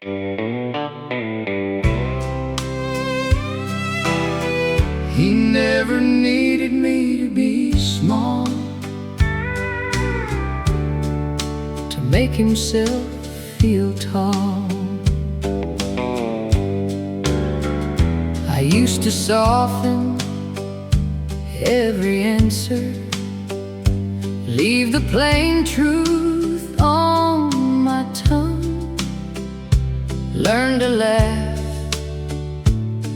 He never needed me to be small to make himself feel tall. I used to soften every answer, leave the plain truth on my tongue, learn to laugh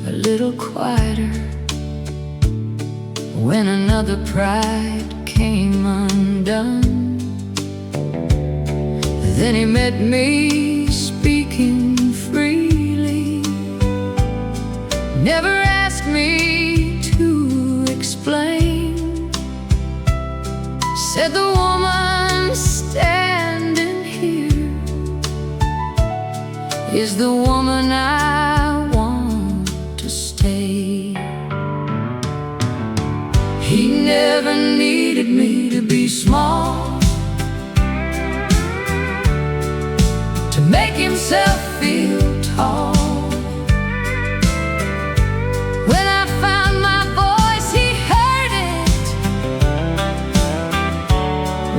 a little quieter when another pride came undone. Then he met me speaking freely, never asked me to explain, said the woman standing here is the woman I want to stay. He never needed me to be small to make himself feel tall. When I found my voice, he heard it.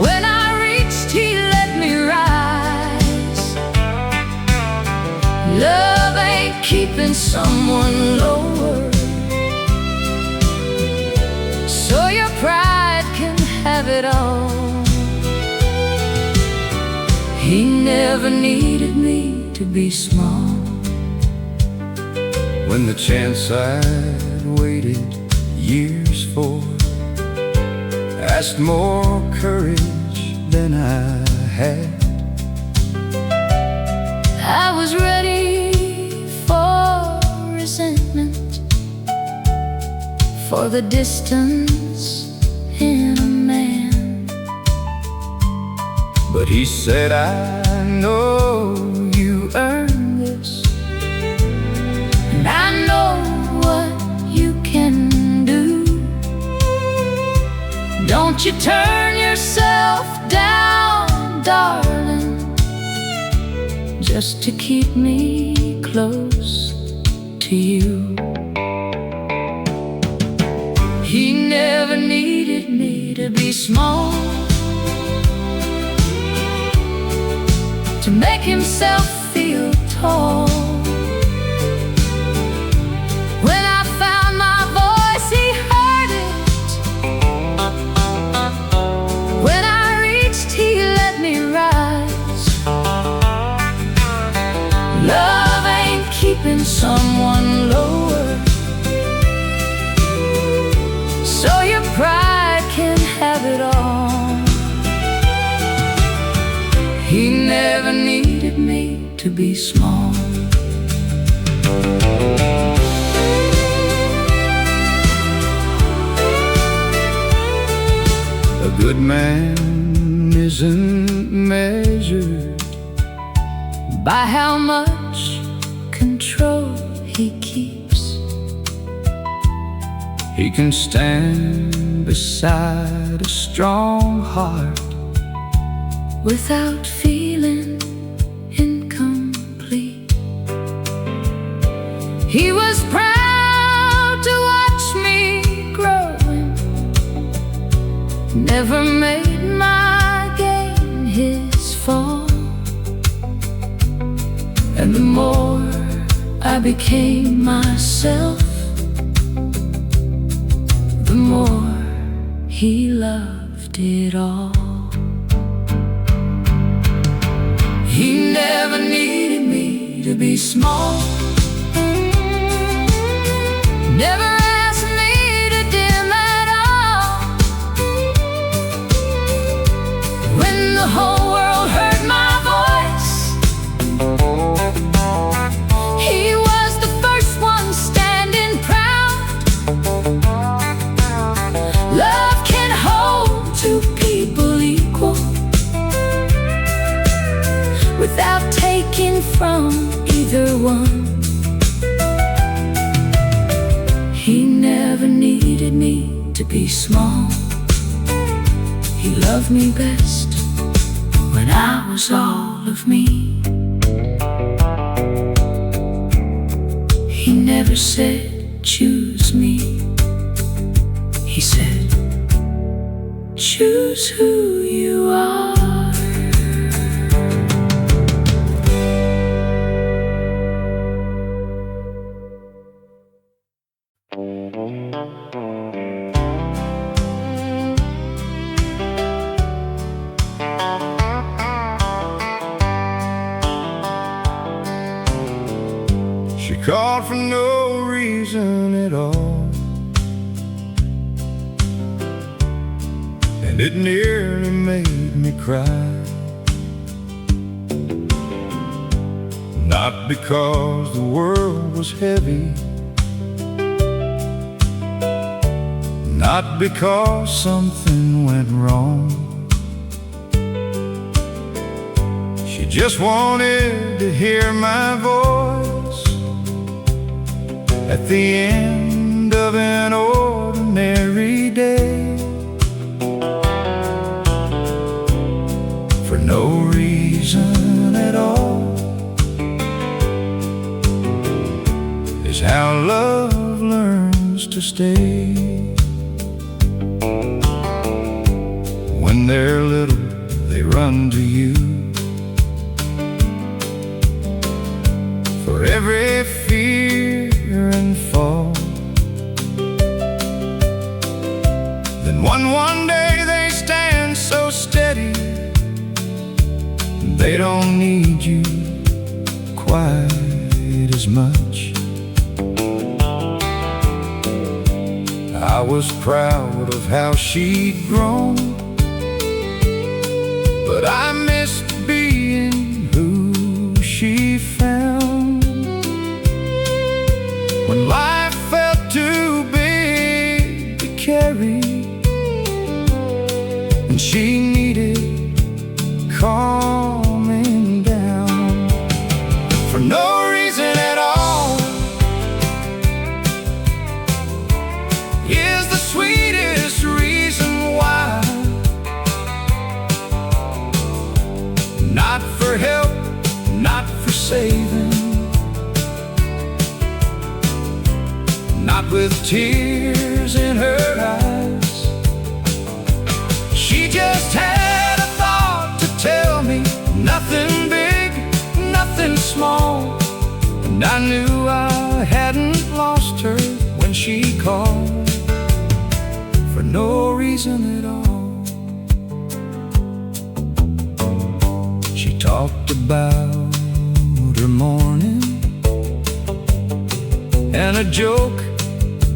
When I reached, he let me rise. Love ain't keeping someone lower, so your pride can have it all. He never needed me to be small. When the chance I'd waited years for asked more courage than I had, I was ready for resentment, for the distance in a man. But he said, I know you earned this, and I know what you can do. Don't you turn yourself down, darling, just to keep me close to you. He never needed me to be small to make himself feel tall. When I found my voice, he heard it. When I reached, he let me rise. Love ain't keeping someone lower, so your pride can have it all. He never needed me to be small. A good man isn't measured by how much control he keeps. He can stand beside a strong heart without feeling incomplete. He was proud to watch me growing, never made my gain his fall. And the more I became myself, the more he loved it all. He never needed me to be small, never asked me to dim at all. When the whole world heard my voice, he was the first one standing proud. Love can hold two people equal without taking from either one. He never needed me to be small. He loved me best when I was all of me. never said, choose me. He said, choose who you are. She called for no reason at all, and it nearly made me cry. Not because the world was heavy, not because something went wrong. She just wanted to hear my voice at the end of an ordinary day, for no reason at all. Is how love learns to stay. When they're little, they run to you for every fear and fall. Then one day they stand so steady, they don't need you quite as much. I was proud of how she'd grown, but I missed being who she found. When life felt too big to carry, and she needed calming down, for no reason at all, is the sweetest reason why. Not for help, not for saving, not with tears in her eyes. She just had a thought to tell me, nothing big, nothing small. And I knew I hadn't lost her when she called, for no reason at all. She talked about her morning and a joke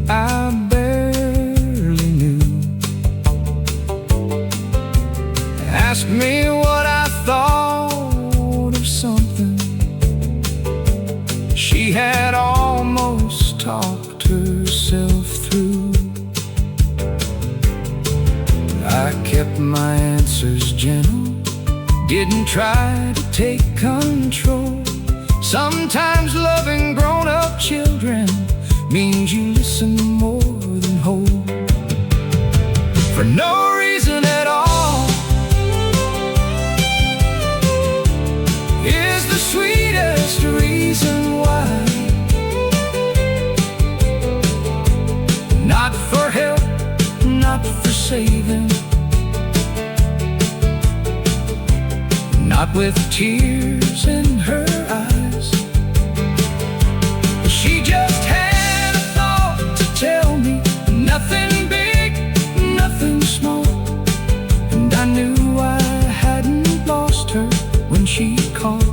I barely knew. Asked me what I thought of something she had almost talked herself through. I kept my answers gentle, didn't try to take control. Sometimes loving grown-up children means you listen more than hold, for no reason at all, is the sweetest reason why. Not for help, not for saving, not with tears in her eyes. She just had a thought to tell me, nothing big, nothing small. And I knew I hadn't lost her when she called,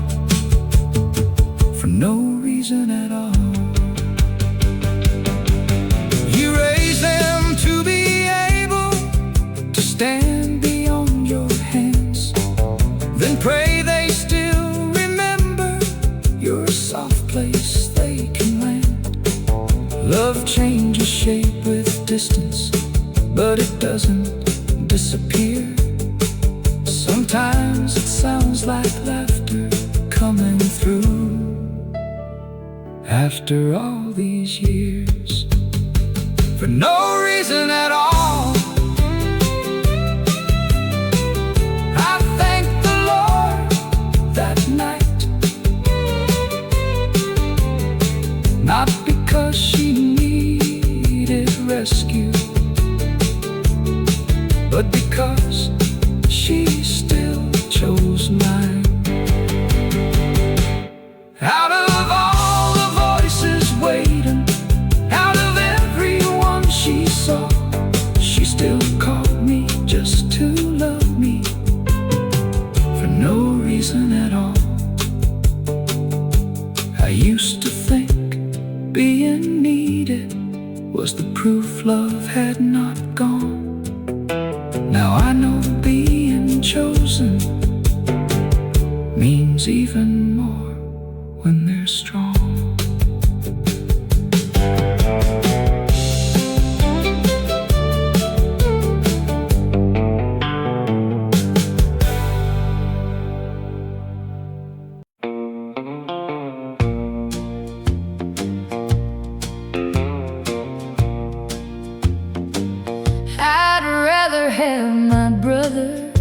for no reason at all. You raise them to be able to stand beyond your hands, then pray they still remember your soft place they can land. Love changes shape with distance, but it doesn't disappear. Sometimes it sounds like laughter coming through after all these years, for no reason at all. I thanked the Lord that night, not because used to think being needed was the proof love had not gone. Now I know being chosen means even more when they're strong. I'd rather have my brother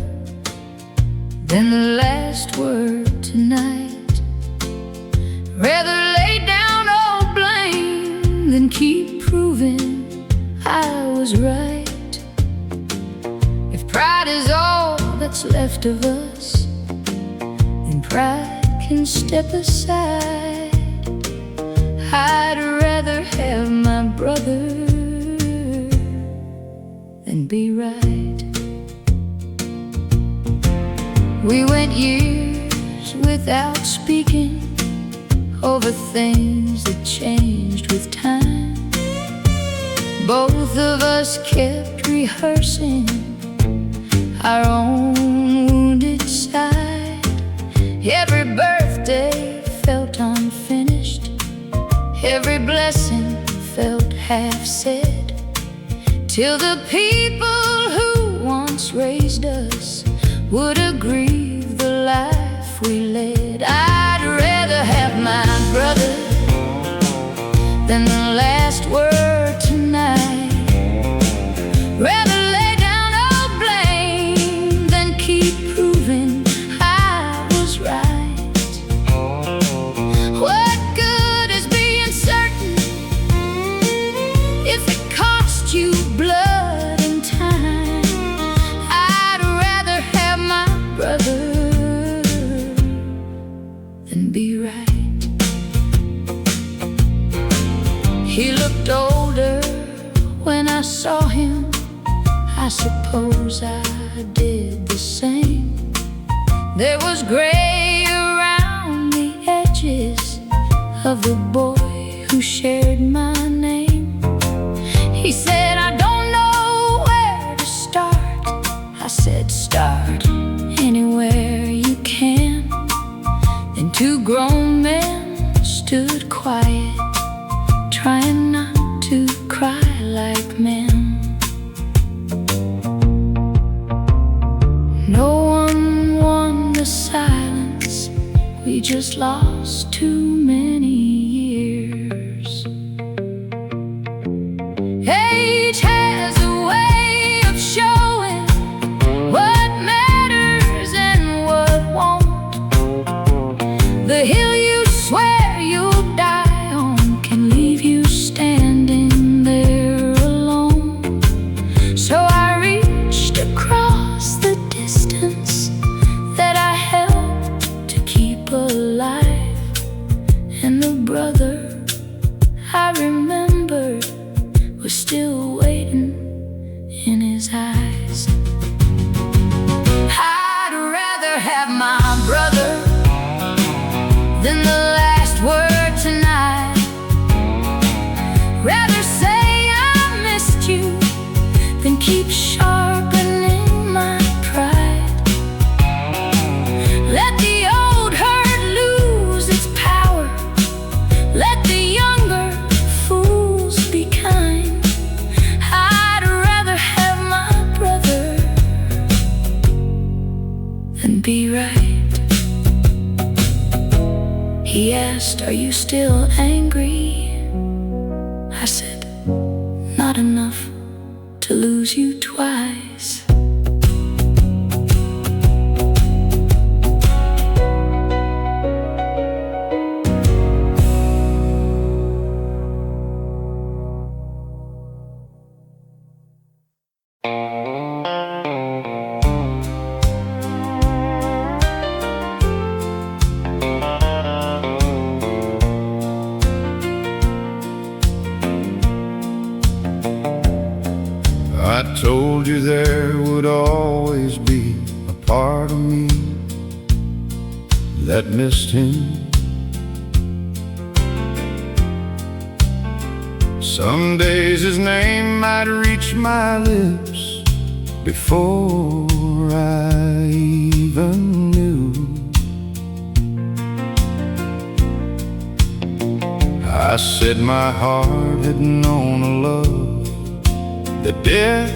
than the last word tonight. Rather lay down all blame than keep proving I was right. If pride is all that's left of us, then pride can step aside. I'd rather have my brother than be right. We went years without speaking over things that changed with time. Both of us kept rehearsing our own wounded side. Every birthday felt unfinished, every blessing felt half said, till the people who once raised us would aggrieve the life we led. I'd rather have my brother than the last word tonight. Rather lay down all blame than keep proving I was right. What good is being certain if it cost you blood and time? I'd rather have my brother than be right. He looked older when I saw him. I suppose I did the same. There was gray around the edges of the boy who shared my name. He said, I don't know where to start. I said, start anywhere you can. Then two grown men stood quiet, trying not to cry like men. No one won the silence, we just lost too many years. Age has a way of showing what matters and what won't. The hill you swear you'll die on can leave you standing there alone. So I reached across the distance that I helped to keep alive, and the brother I remembered was still waiting in his eyes. I'd rather have my brother than the last word tonight. Rather say I missed you than keep sharpening my pride. Let the old hurt lose its power, let the younger fools be kind. I'd rather have my brother than be right. He asked, are you still angry? I said, not enough to lose you twice. I told you there would always be a part of me that missed him. Some days his name might reach my lips before I even knew. I said my heart had known a love that death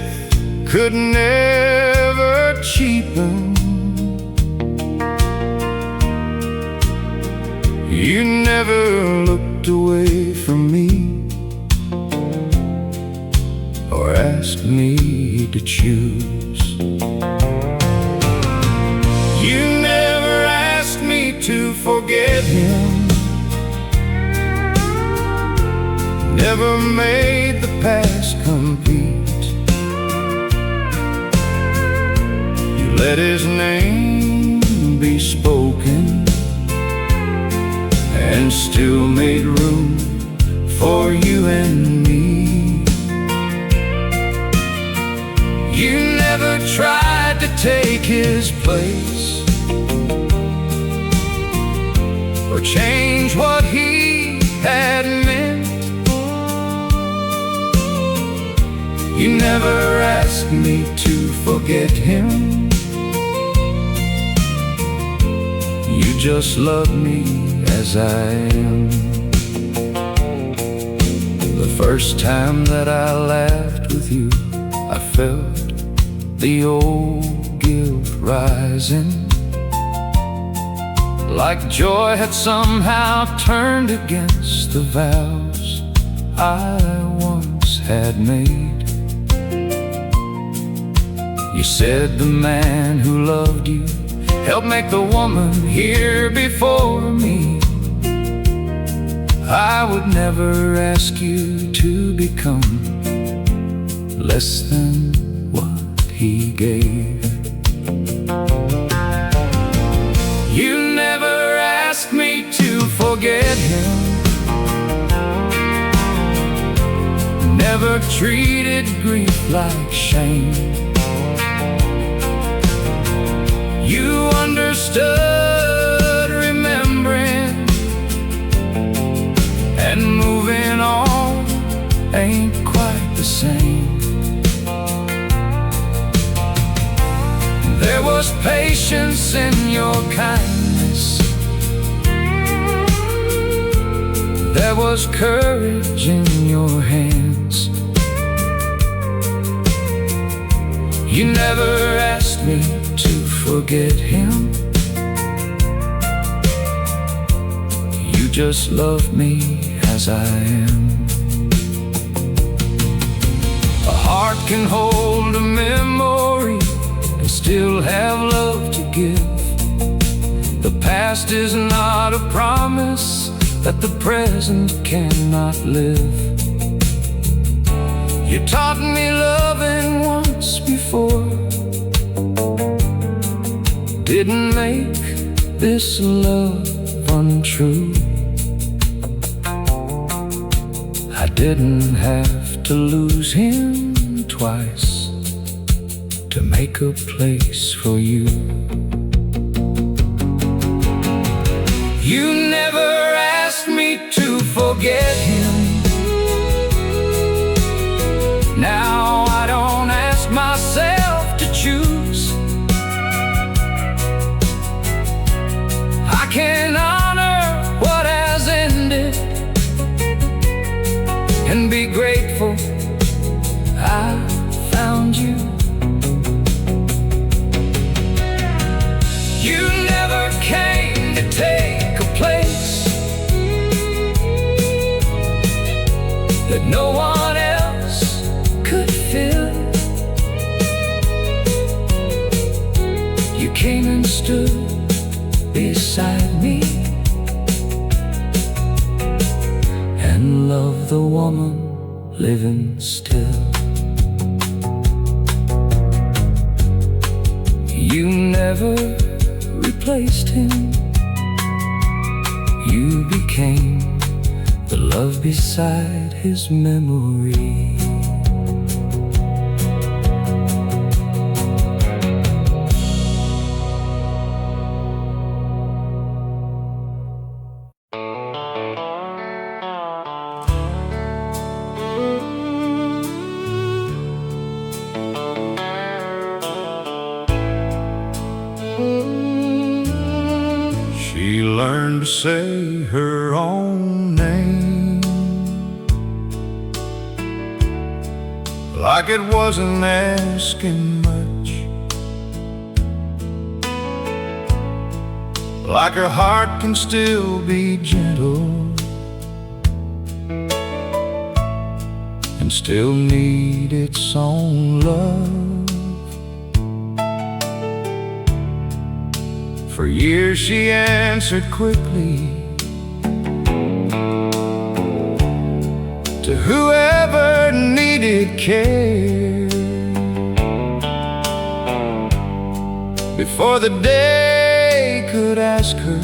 could never cheapen. You never looked away from me or asked me to choose. You never asked me to forget him, never made the past compete. You let his name be spoken and still made room for you and me. You never tried to take his place or change what he had meant. You never asked me to forget him. You just loved me as I am. The first time that I laughed with you, I felt the old guilt rising, like joy had somehow turned against the vows I once had made. You said the man who loved you helped make the woman here before me. I would never ask you to become less than what he gave. You never asked me to forget him, never treated grief like shame. You understood remembering and moving on ain't quite the same. There was patience in your kindness, there was courage in your hands. You never asked me to forget him. You just love me as I am. A heart can hold a memory and still have love to give. The past is not a promise that the present cannot live. You taught me loving once before, didn't make this love untrue. I didn't have to lose him twice to make a place for you. You never asked me to forget him. Now I don't ask myself to choose. I can honor what has ended and be grateful I found you. You never came to take a place that no one else could fill. You came and stood beside me and loved the woman living still. You never replaced him. You became the love beside his memory. say her own name, like it wasn't asking much, like her heart can still be gentle and still need its own love. For years she answered quickly to whoever needed care, before the day could ask her.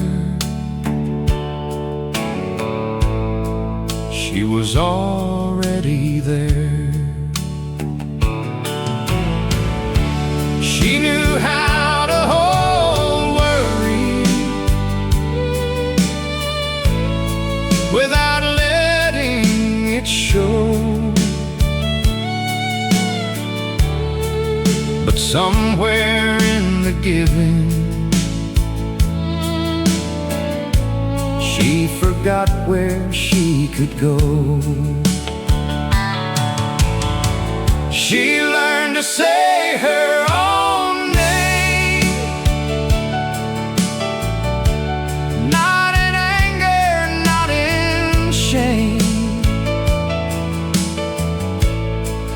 She was already there. She knew how to hold worry without letting it show, but somewhere in the giving, she forgot where she could go. She learned to say her own name, not in anger, not in shame.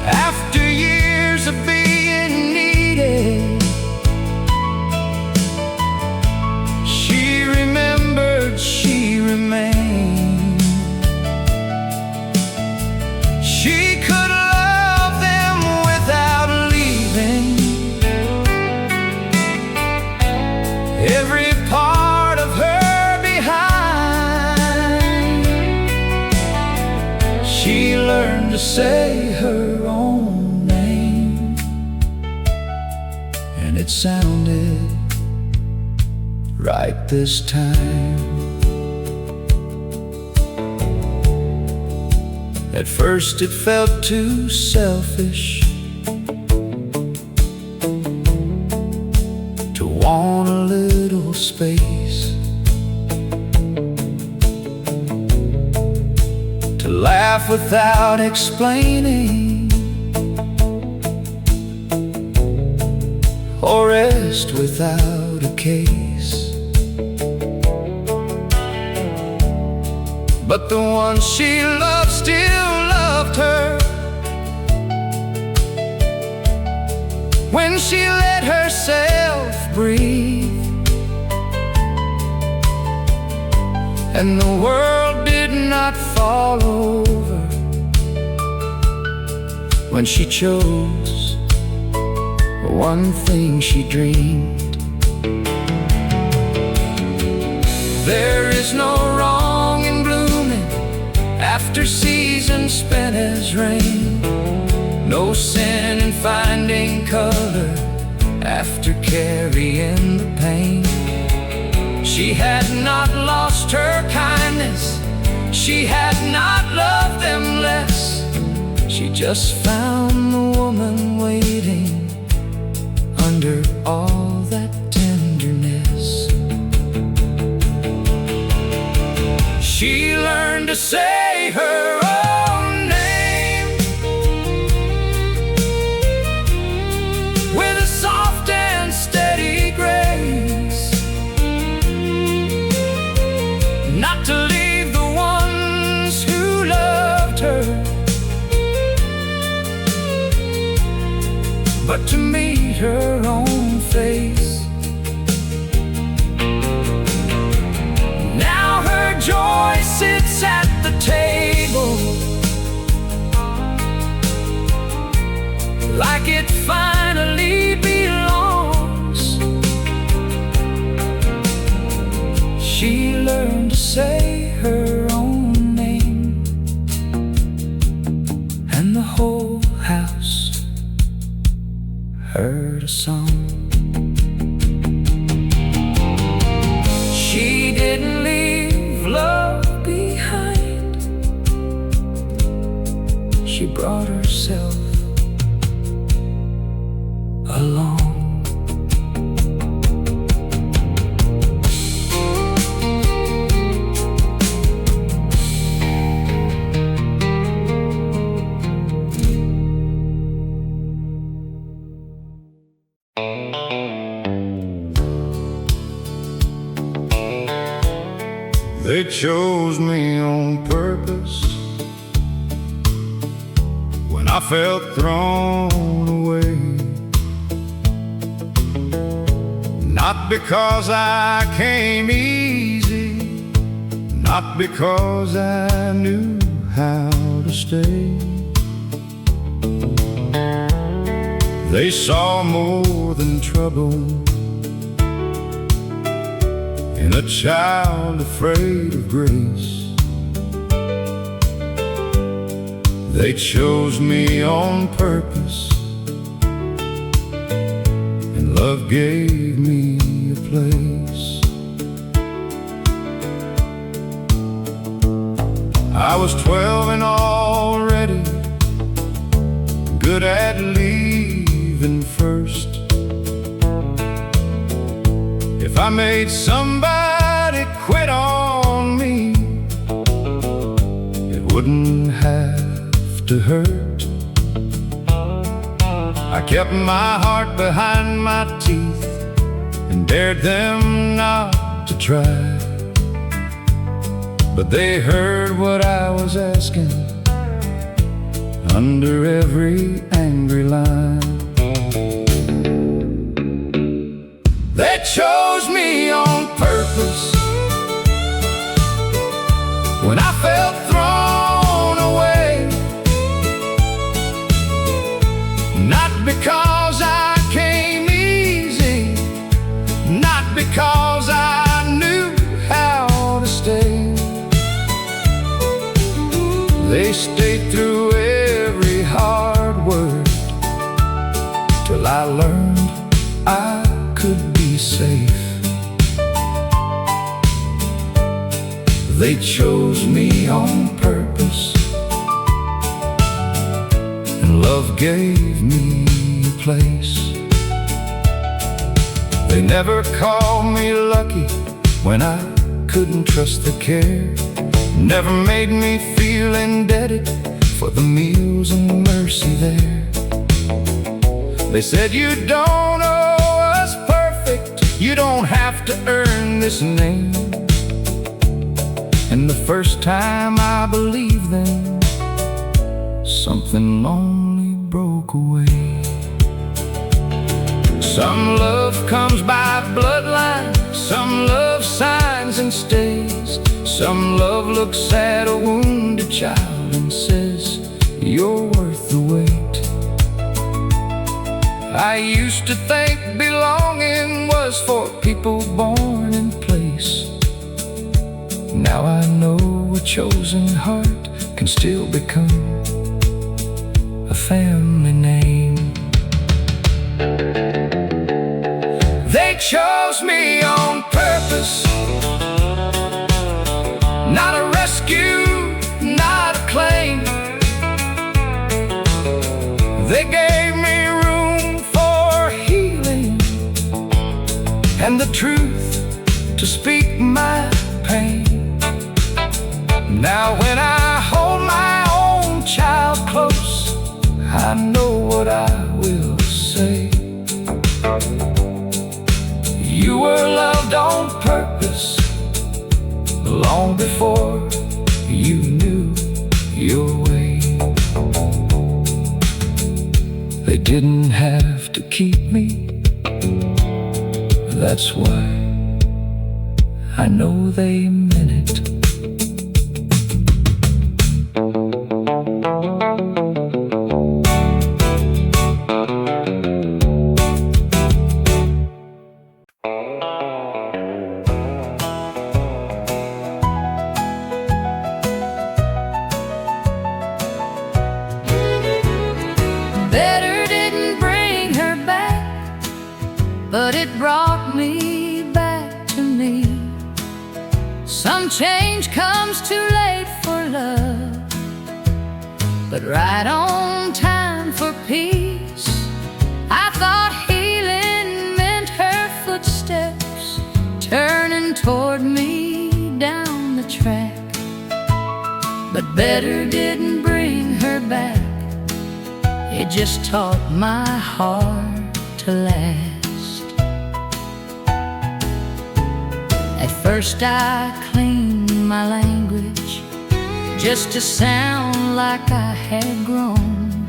After years of being needed, she remembered, she remained. She could love them without leaving every part of her behind. She learned to say her own name, and it sounded right this time. At first it felt too selfish to want a little space, to laugh without explaining, or rest without a case. But the one she loved still loved her when she let herself breathe, and the world did not fall over when she chose one thing she dreamed. There is no wrong in blooming after seasons spent as rain, no sin in finding color after carrying the pain. She had not lost her kindness, she had not loved them less. She just found the woman waiting under all that tenderness. She learned to say her own name with a soft and steady grace, not to leave the ones who loved her, but to meet her own face. Now her joy sits at the table like it finally belongs. She learned to say her own name, and the whole house heard a song. She didn't leave love behind, she brought herself along. chose me on purpose when I felt thrown away. Not because I came easy, not because I knew how to stay. They saw more than trouble in a child afraid of grace. They chose me on purpose, and love gave me a place. I was 12 and already good at leaving first. If I made somebody quit on me, it wouldn't have to hurt. I kept my heart behind my teeth and dared them not to try. But they heard what I was asking under every angry line. They chose me on purpose when I felt thrown away. Not because I came easy, not because I knew how to stay. They stayed through every hard word till I learned I could be safe. They chose me on purpose, and love gave me a place. They never called me lucky when I couldn't trust their care. Never made me feel indebted for the meals and mercy there. They said, you don't owe us perfect, you don't have to earn this name. And the first time I believed them, something lonely broke away. Some love comes by bloodline, some love signs and stays. Some love looks at a wounded child and says, you're worth the wait. I used to think belonging was for people born in place. Now I know a chosen heart can still become a family name. They chose me on purpose, not a rescue, not a claim. They gave me room for healing and the truth to speak my pain. Now when I hold my own child close, I know what I will say. You were loved on purpose long before you knew your way. They didn't have to keep me, that's why I know they meant it. Better didn't bring her back, but it brought me back to me. Some change comes too late for love, but right on time for peace. I thought healing meant her footsteps turning toward me down the track, but better didn't bring her back. It just taught my heart to last. At first I cleaned my language just to sound like I had grown.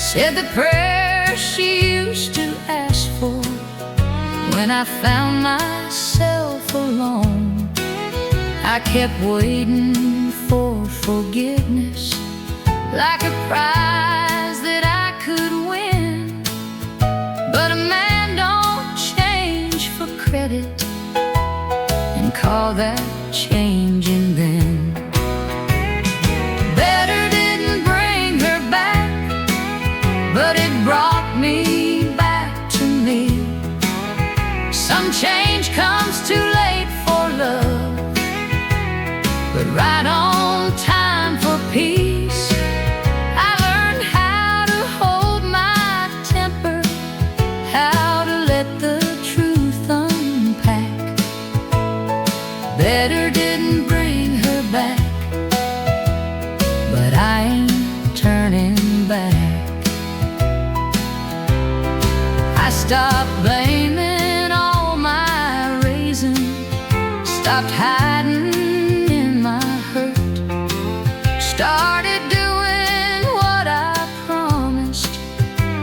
Said the prayer she used to ask for when I found myself alone. I kept waiting for forgiveness, like a prize that I could win. But a man don't change for credit and call that changing then. Better didn't bring her back, but it brought me back to me. Some change comes too late for love, but right on time for peace. I learned how to hold my temper, how to let the truth unpack. Better didn't bring her back, but I ain't turning back. I stopped blaming all my raising, stopped hiding in my hurt, started doing what I promised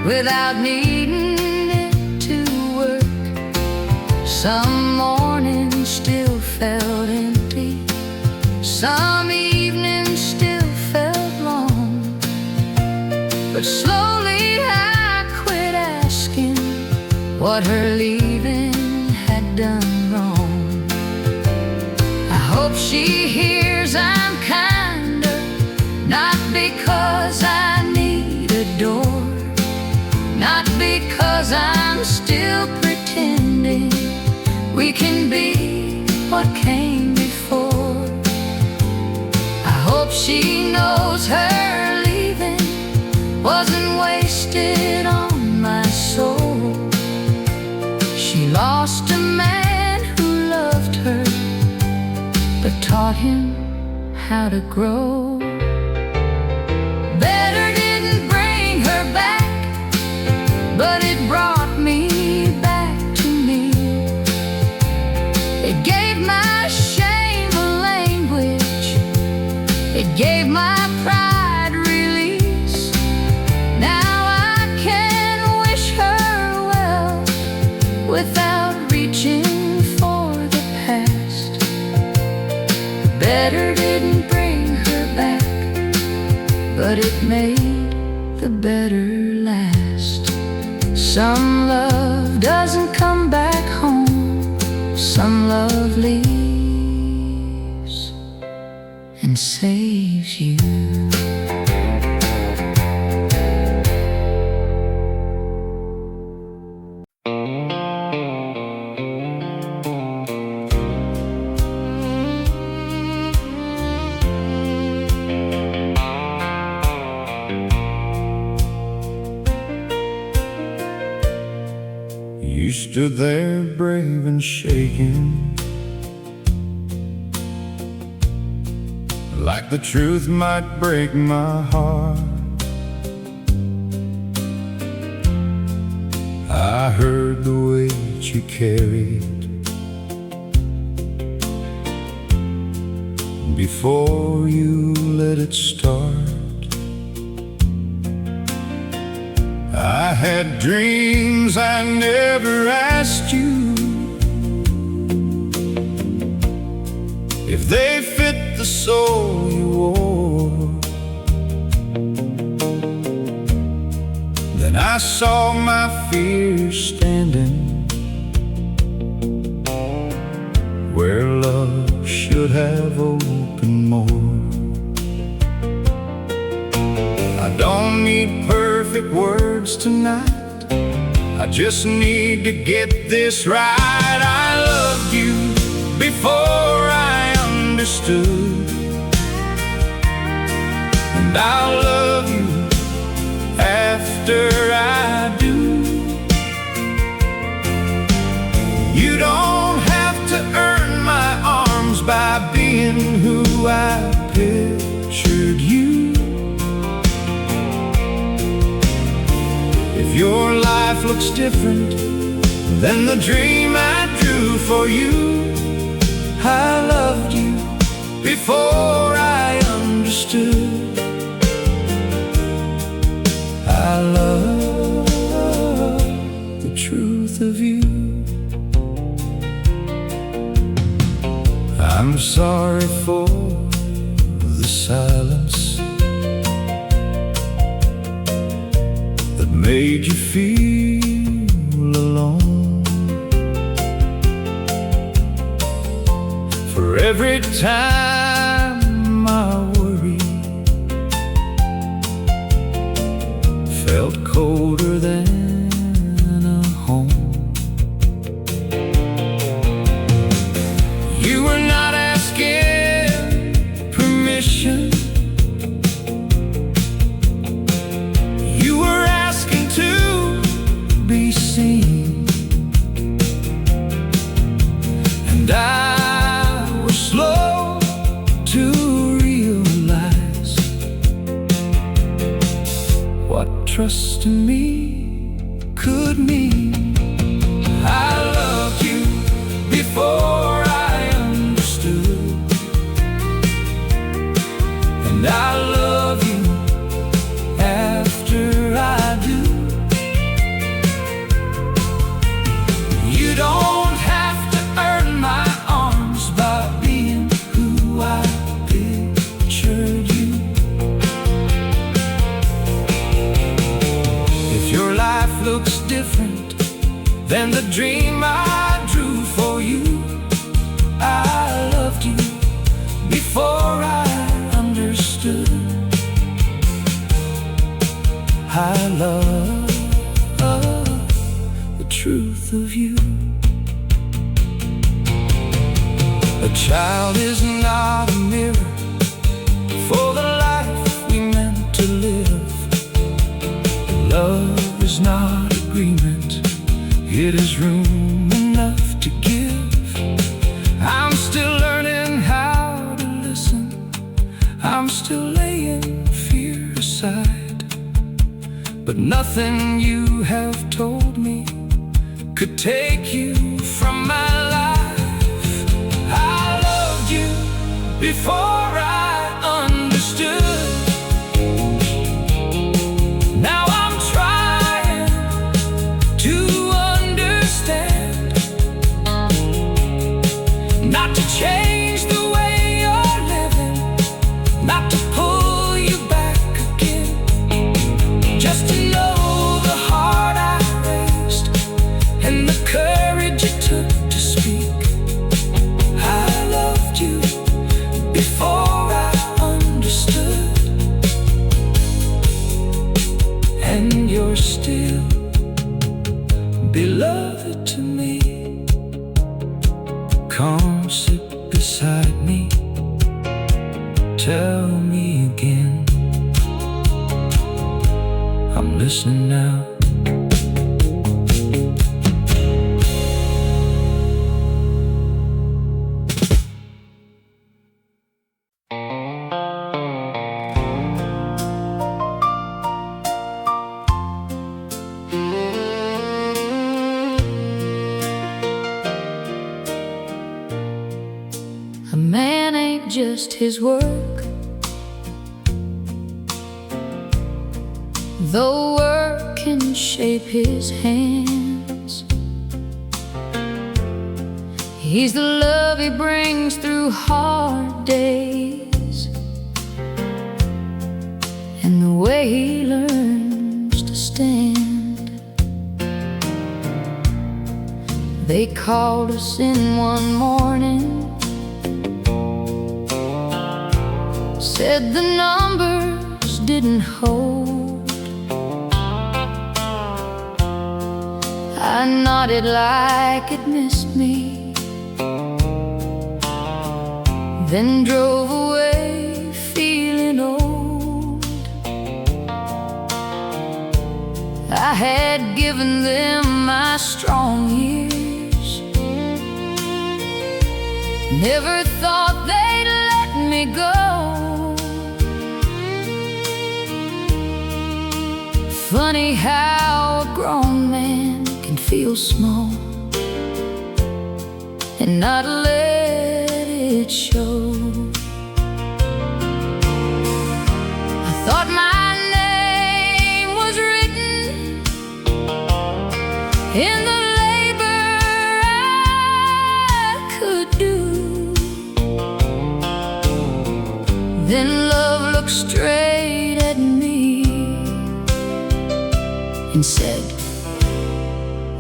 without needing it to work. Some mornings still felt empty, some evenings still felt long, but slowly I quit asking what her leaving had done wrong. I hope she hears I'm kinder, not because I need a door, not because I'm still pretending we can be what came before. I hope she knows her leaving wasn't wasted on my soul. She lost a man who loved her, but taught him how to grow. Better didn't bring her back, but it brought me back to me. It gave my shame a language, it gave my pride release. Now I can wish her well without reaching for the past. Better didn't bring her back, but it made the better last. Some love doesn't come back home, some love leaves and saves you. You stood there brave and shaking, like the truth might break my heart. I heard the weight you carried before you let it start. I had dreams I never asked you if they fit the soul you wore. Then I saw my fears standing where love should have opened more. I don't need perfect words tonight, I just need to get this right. I loved you before I understood, and I'll love you after I do. You don't have to earn my arms by being who I pictured you. If your life looks different than the dream I drew for you, I loved you before I understood. I love the truth of you. I'm sorry for the silence that made you feel alone. For every time I worry felt colder than a home. You were not asking permission, you were asking to be seen. And I was slow to realize what trust in me could mean. I loved you before I understood, and I love you after I do. You don't have to earn my arms by being who I pictured you. If your life looks different than the dream I drew for you, I loved you before I understood. I love the truth of you. A child is not a mirror for the life we meant to live. Love is not agreement, it is room enough to give. I'm still learning how to listen, I'm still laying fear aside. But nothing you have told me could take you from my life. I loved you before I understood. Now I'm trying to understand, not to change the way you're living, not to pull you back again, just to know the heart I raised and the courage it took to speak. I loved you before I understood, and you're still beloved to me. Come sit beside me, tell me again. I'm listening now. A man ain't just his work, though work can shape his hands. He's the love he brings through hard days, and the way he learns to stand. They called us in one morning, said the numbers didn't hold. I nodded like it missed me, then drove away feeling old. I had given them my strong years, never thought they'd let me go. Funny how a grown man can feel small and not let it show. Then love looked straight at me and said,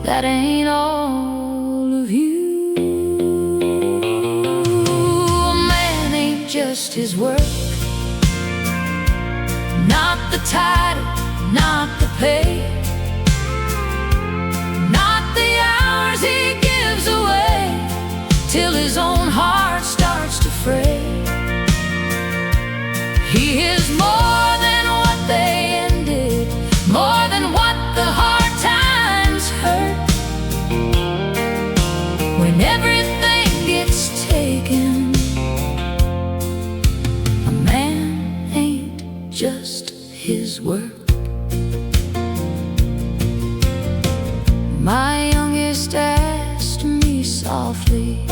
that ain't all of you. A man ain't just his work, not the title, not the pay, not the hours he gives away till his own heart starts to fray. He is more than what they ended, more than what the hard times hurt. When everything gets taken, a man ain't just his work. My youngest asked me softly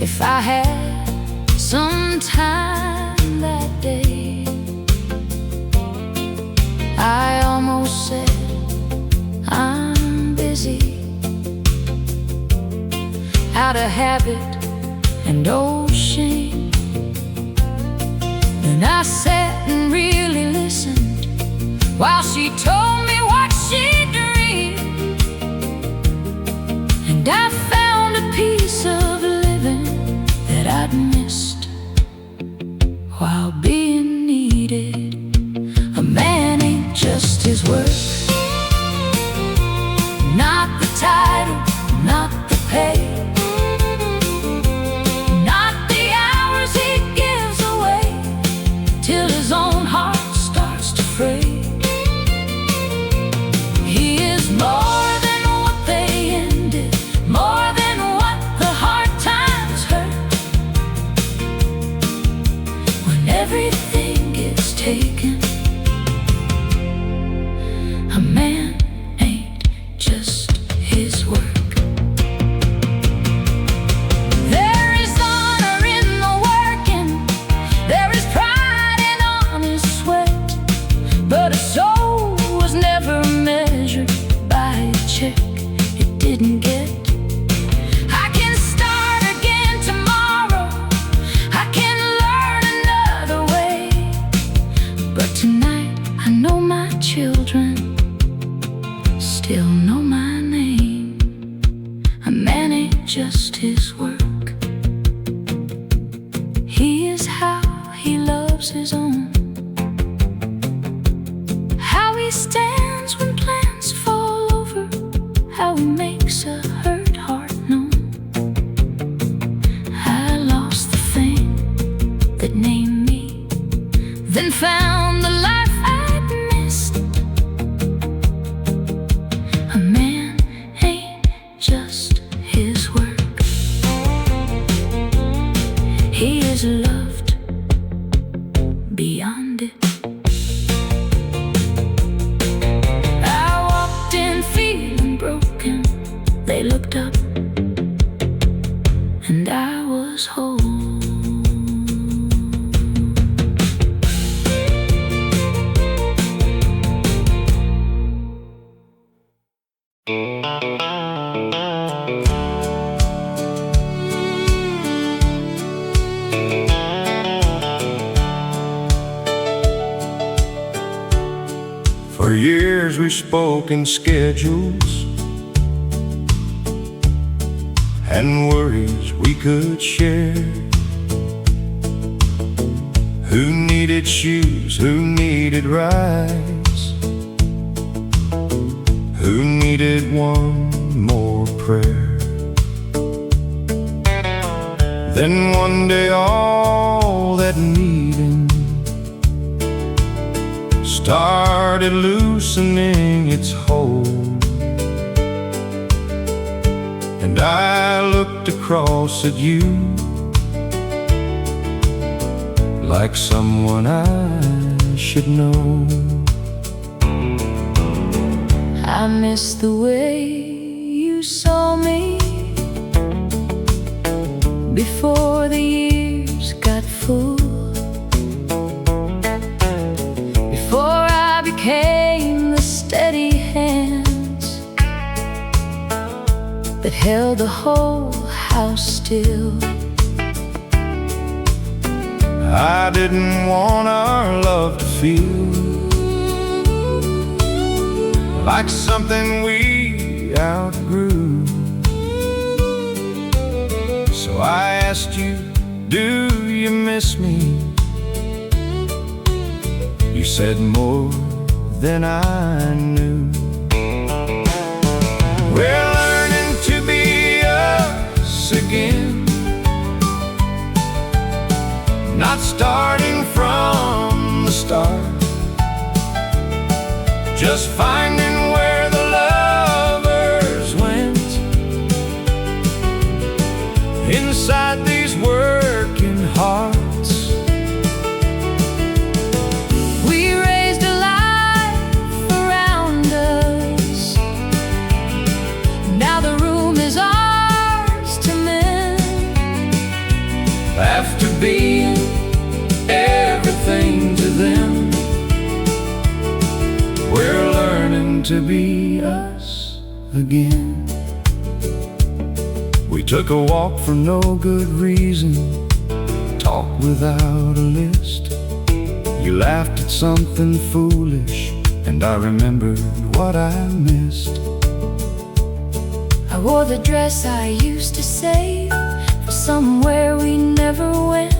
if I had some time that day. I almost said, I'm busy, out of habit and old shame. Then I sat and really listened while she told me what she dreamed, and I found a piece of living that I'd missed while being needed. A man ain't just his work, not the title, not the pay, not the hours he gives away till his own heart starts to fray. He is more than what they ended, more than what the hard times hurt. When everything gets taken, a man ain't just his work. There is honor in the working, there is pride in honest sweat, but a soul was never measured by a check it didn't get. I can start again tomorrow, I can learn another way, but tonight I know my children still know my name. A man ain't just his work, he is how he loves his own, how he stands when plans fall over, how he makes a hurt heart known. I lost the thing that named me, then found the life I'd missed. A man ain't just his work, he is loved beyond it. I walked in feeling broken, they looked up and I was whole. For years we spoke in schedules and worries we could share. Who needed shoes, who needed rides, who needed one more prayer. Then one day all that needing started loosening its hold, and I looked across at you like someone I should know. I miss the way you saw me before the years got full, before I became the steady hands that held the whole house still. I didn't want our love to feel like something we outgrew. So I asked you, do you miss me? You said more than I knew. We're learning to be us again, not starting from the start, just finding where the lovers went inside these working hearts. We raised a life around us. Now the room is ours to mend. After being everything to them, we're learning to be us again. We took a walk for no good reason, talked without a list. You laughed at something foolish, and I remembered what I missed. I wore the dress I used to save for somewhere we never went.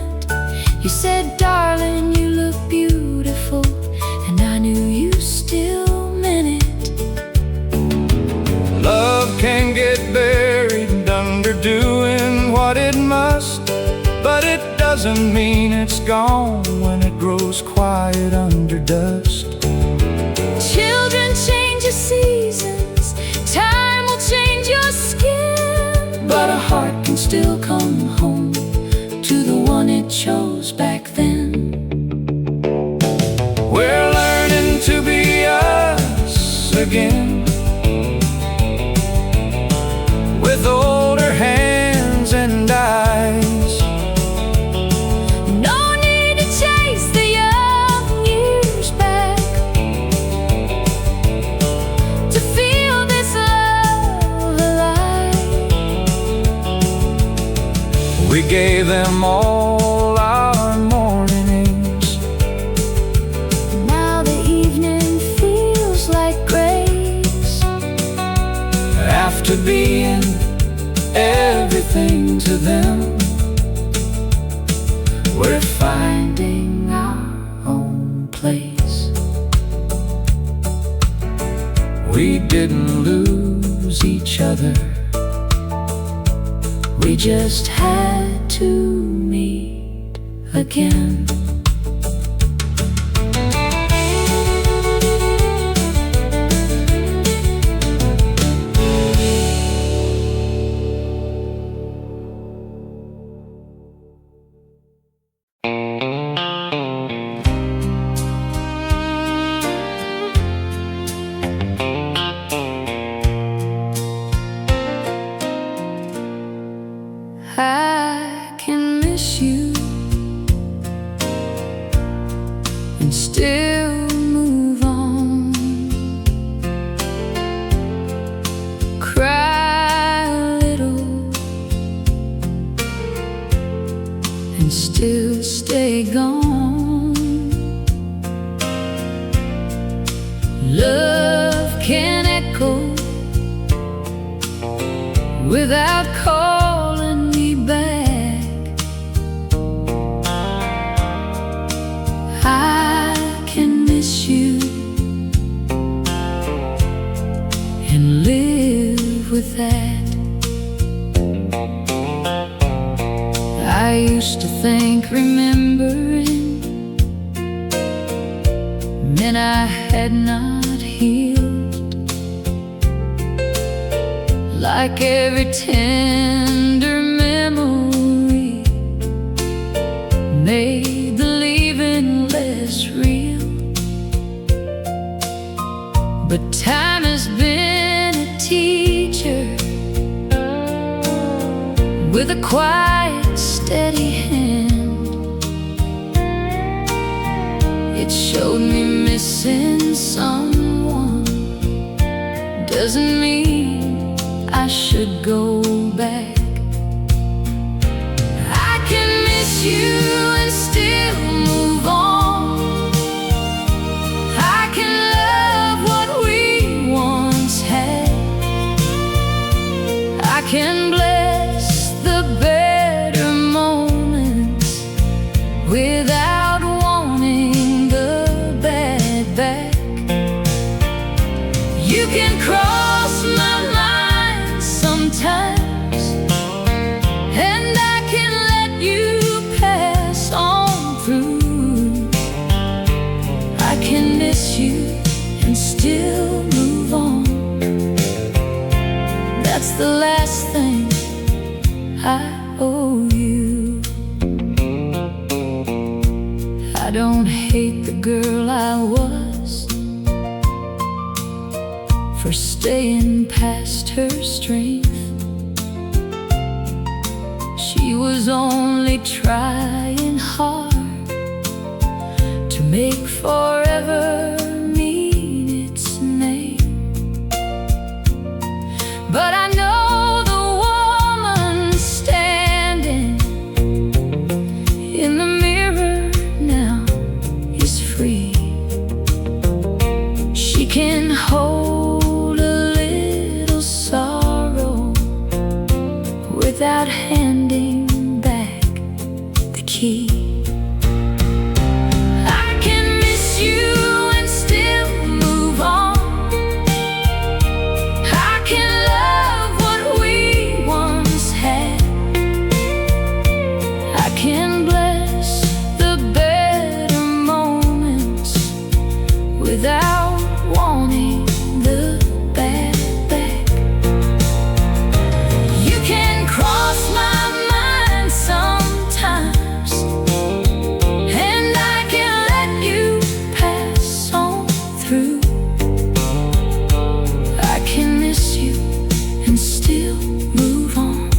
You said, darling, you look beautiful, and I knew you still meant it. Love can get buried under doing what it must, but it doesn't mean it's gone when it grows quiet under dust. Children change your seasons, time will change your skin, But a heart can still come home to the one it chose back then. We're learning to be us again, with older hands and eyes. No need to chase the young years back to feel this love alive. We gave them all our mornings. Now the evening feels like grace. After being everything to them, we're finding our own place. We didn't lose each other, We just had to meet again. I can miss you and still move on. Cry a little and still stay gone. Love can echo without calling me back. I can miss you and live with that. I used to think remembering meant I had not healed, like every tender memory made the leaving less real. But time has been a teacher with a quiet, steady hand. It showed me missing someone doesn't mean I should go back. I can miss you and still without wanting the bad back. You can cross my mind sometimes, and I can let you pass on through. I can miss you and still move on. That's the last thing I owe you. I don't hate the girl I was for staying past her strength. She was only trying hard to make forever mean its name. But I know the woman standing in the mirror now is free. She can hold a little sorrow without handing back the key. I can miss you and still move on. I can love what we once had. I can bless the better moments without wanting the bad back. You can cross my mind sometimes, and I can let you pass on through. I can miss you and still move on.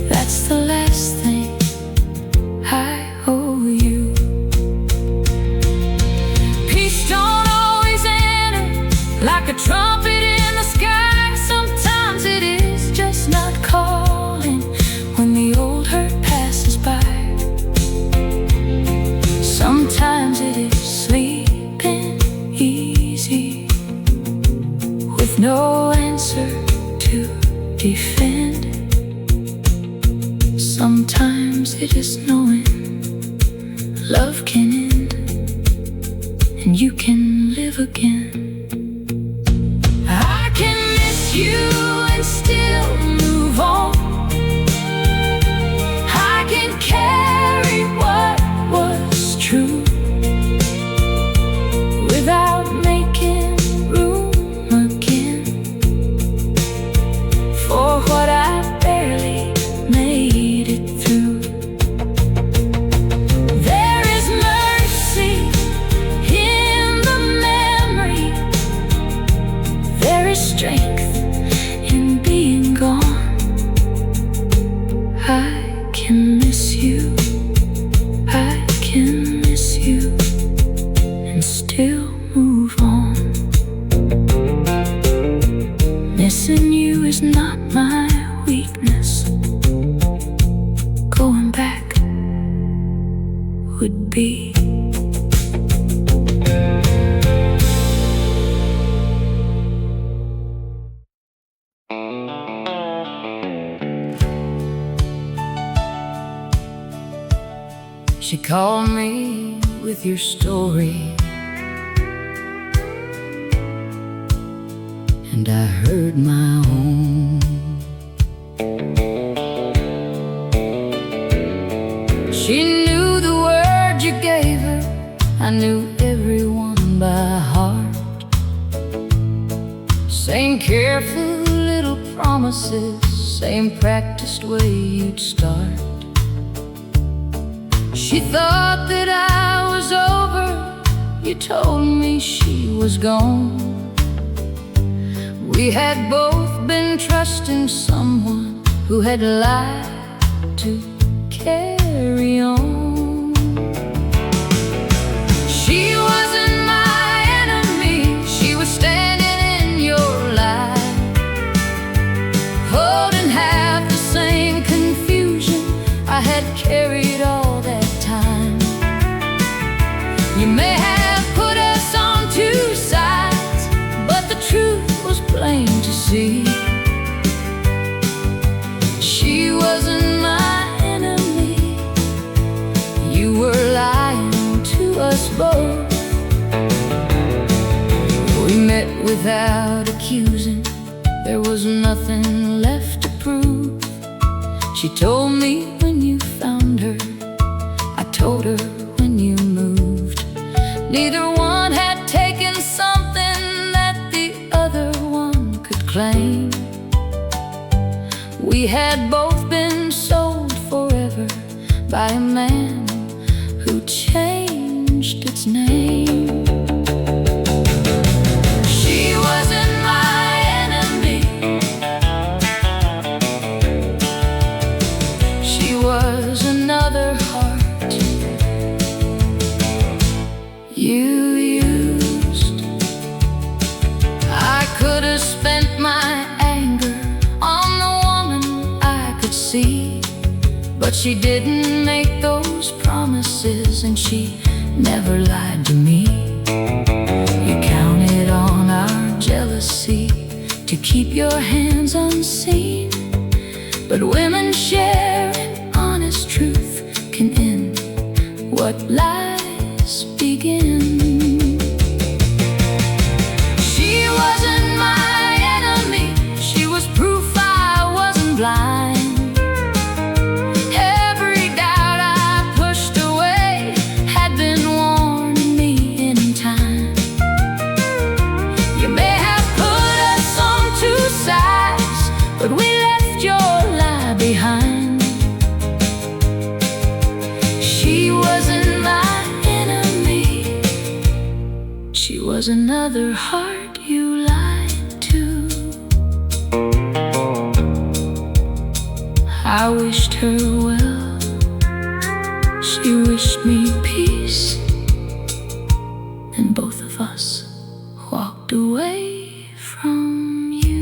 That's the last thing I owe you. Peace don't always enter like a trumpet in the sky. Sometimes it is just not calling when the old hurt passes by. Sometimes it is sleeping easy with no answer to defend. Sometimes it is knowing love can end and you can live again. I can miss you and still move on. I can carry what was true without making room again for what I barely made it through. There is mercy in the memory. There is strength in being gone. I can miss you. I can miss you and still move on. Missing you is not my weakness. Going back would be. She called me with your story, and I heard my own. She knew the words you gave her. I knew everyone by heart, saying careful little promises, same practiced way you'd start. She thought that I was over. You told me she was gone. We had both been trusting someone who had lied to carry on. She wasn't my enemy. She was standing in your light, holding half the same confusion I had carried all that time. You may have put us on two sides, but the truth was plain to see. She wasn't my enemy, both. We met without accusing, there was nothing left to prove. She told me when you found her, I told her when you moved. Neither one had taken something that the other one could claim. We had both been sold forever by a man who changed its name. She wasn't my enemy, she was another heart you used. I could have spent my anger on the woman I could see, but she didn't make those promises, and she never lied to me. You counted on our jealousy to keep your hands unseen, but women sharing honest truth can end what lies begin. She wasn't my enemy, she was proof I wasn't blind. But we left your lie behind. She wasn't my enemy, she was another heart you lied to. I wished her well, she wished me peace, and both of us walked away from you.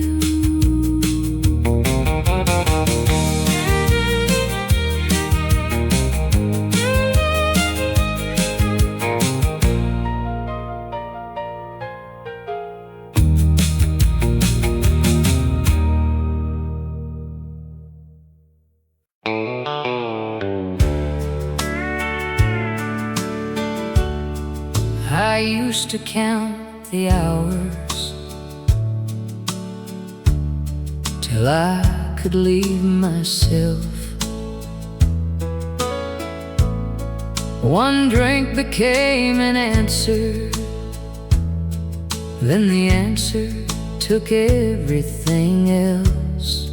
I used to count the hours till I could leave myself. One drink became an answer, then the answer took everything else.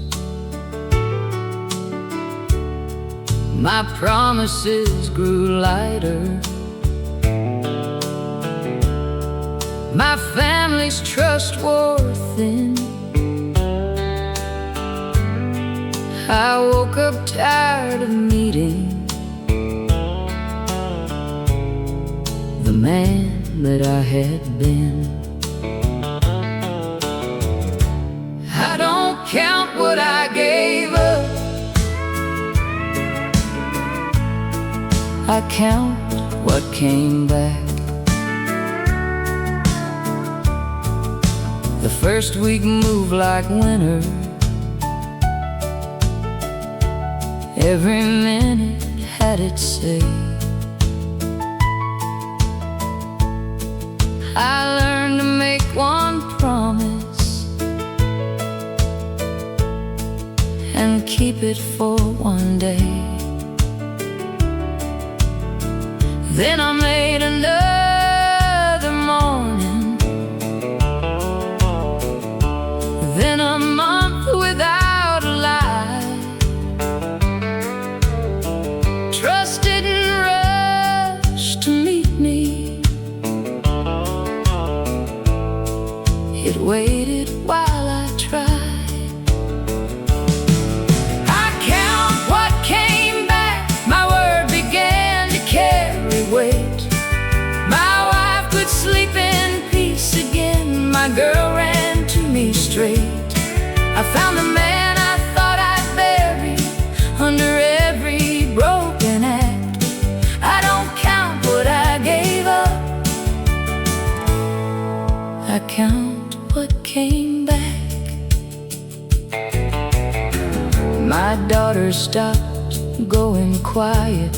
My promises grew lighter, my family's trust wore thin. I woke up tired of meeting the man that I had been. I don't count what I gave up, I count what came back. The first week moved like winter, every minute had its say. I learned to make one promise and keep it for one day. Then I made another morning, then a month without a lie. Trust didn't rush to meet me, it waited while I tried. I count what came back, my word began to carry weight. My wife could sleep in peace again, my girl ran to me straight. I found the man I thought I'd bury under every broken act. I don't count what I gave up, I count what came back. My daughter stopped going quiet,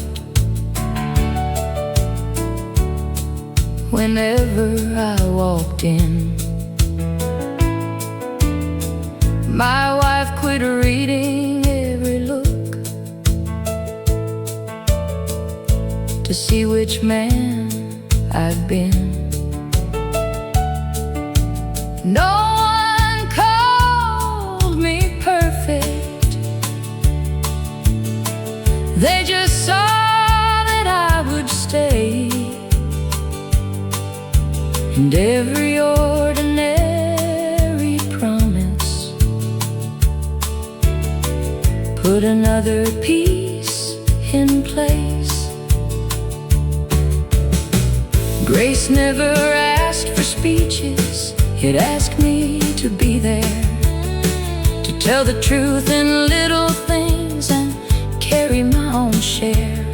whenever I walked in. My wife quit reading every look to see which man I've been. No one called me perfect. They just saw that I would stay, and every ordinary promise put another piece in place. Grace never asked for speeches, it asked me to be there, to tell the truth in little things and carry my own share.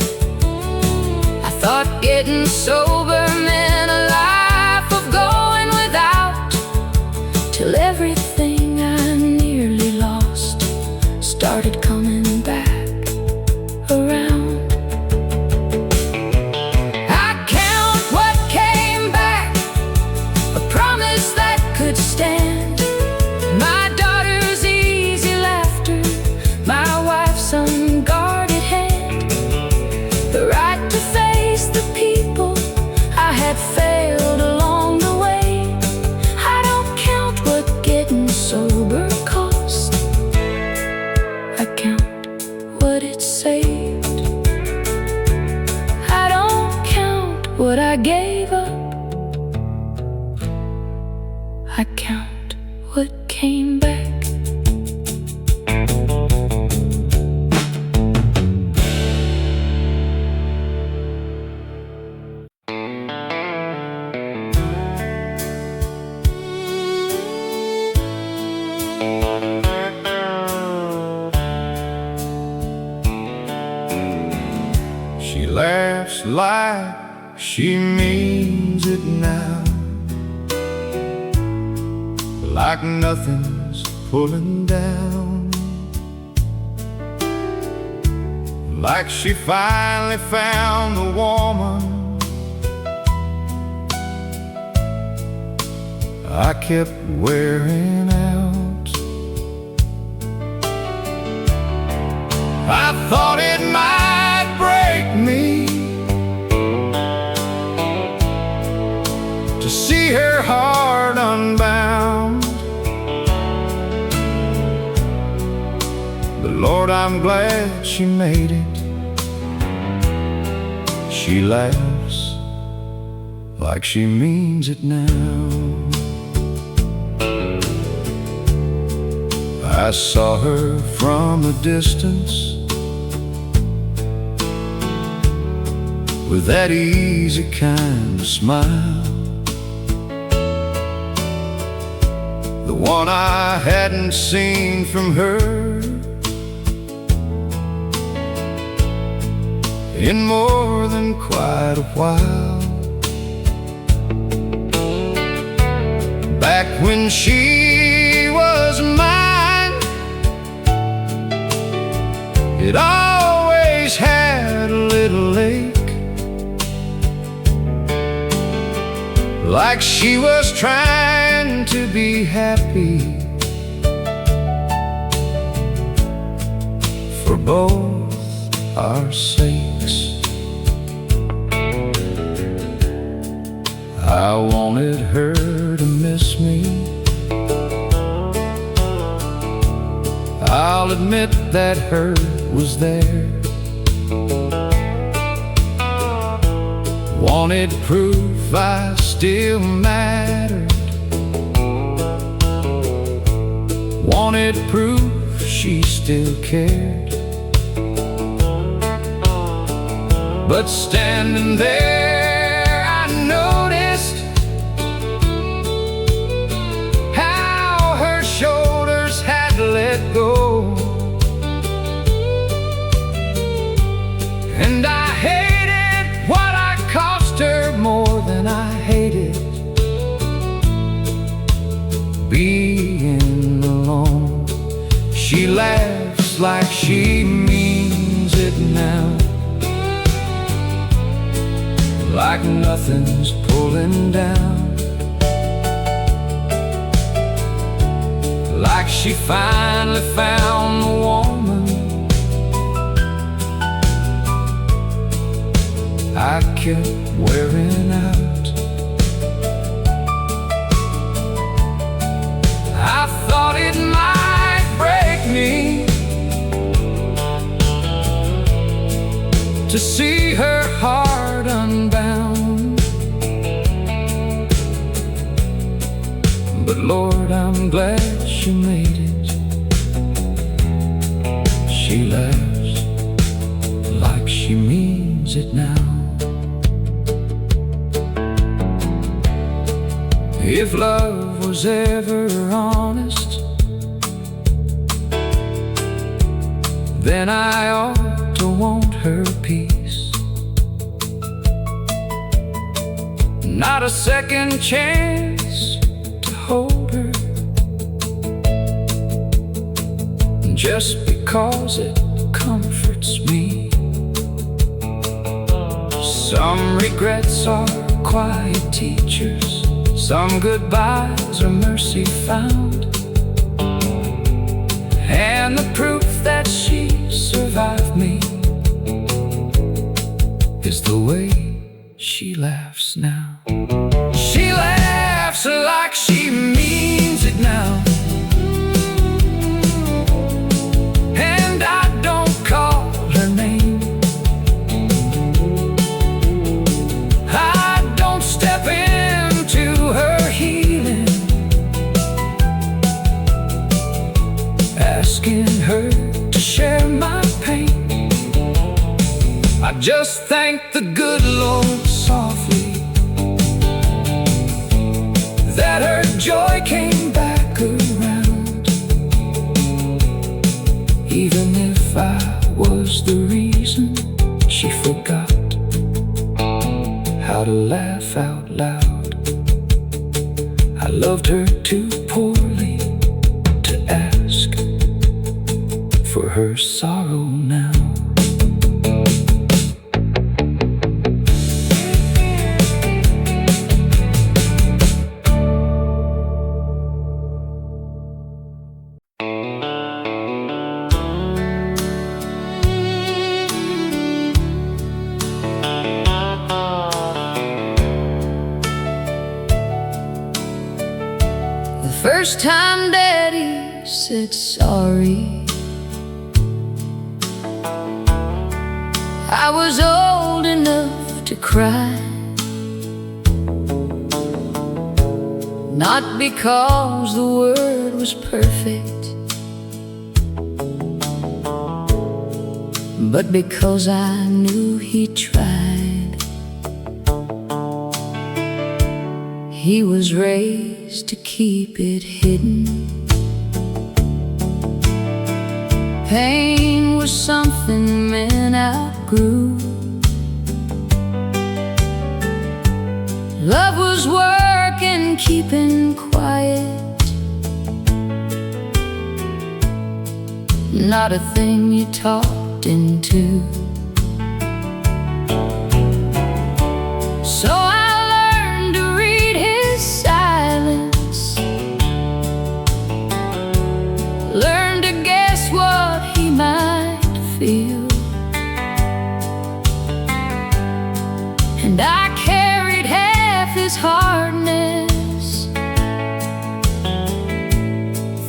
I thought getting sober meant a life of going without, till everything I nearly lost started coming back around. I count what came back, a promise that could stand. My daughter's easy laughter, my wife's unguarded hand, the right to face the people I had failed along the way. I don't count what getting sober cost, I count what it saved. I don't count what I gave up, I count what came back. She laughs like she means it now, like nothing's pulling down, like she finally found the woman I kept wearing out. I thought it might break me to see her heart unbound, but Lord, I'm glad she made it. She laughs like she means it now. I saw her from a distance with that easy kind of smile, the one I hadn't seen from her in more than quite a while. Back when she was mine, it always had a little ache, like she was trying to be happy for both our sakes. I wanted her to miss me, I'll admit that hurt was there. Wanted proof I still mattered, wanted proof she still cared. But standing there, I noticed how her shoulders had let go, and I hated what I cost her more than I hated being alone. She laughs like she means it now, like nothing's pulling down, like she finally found the woman I kept wearing out. I thought it might break me to see her heart unbound, but Lord, I'm glad she made it. She laughs like she means it now. If love was ever honest, then I ought to want her peace. Not a second chance to hold her, just because it comforts me. Some regrets are quiet teachers, some goodbyes are mercy found, and the proof that she survived me is the way she laughs now. She laughs like she means it now, and I don't call her name. I don't step into her healing, asking her to share my pain. I just thank the good Lord softly that her joy came back around, even if I was the reason she forgot how to laugh out loud. I loved her too poorly to ask for her sorrow now. First time Daddy said sorry, I was old enough to cry. Not because the word was perfect, but because I knew he tried. He was raised to keep it hidden. Pain was something men outgrew. Love was work and keeping quiet, not a thing you talked into. So I learned to read his silence, learn to guess what he might feel, and I carried half his hardness,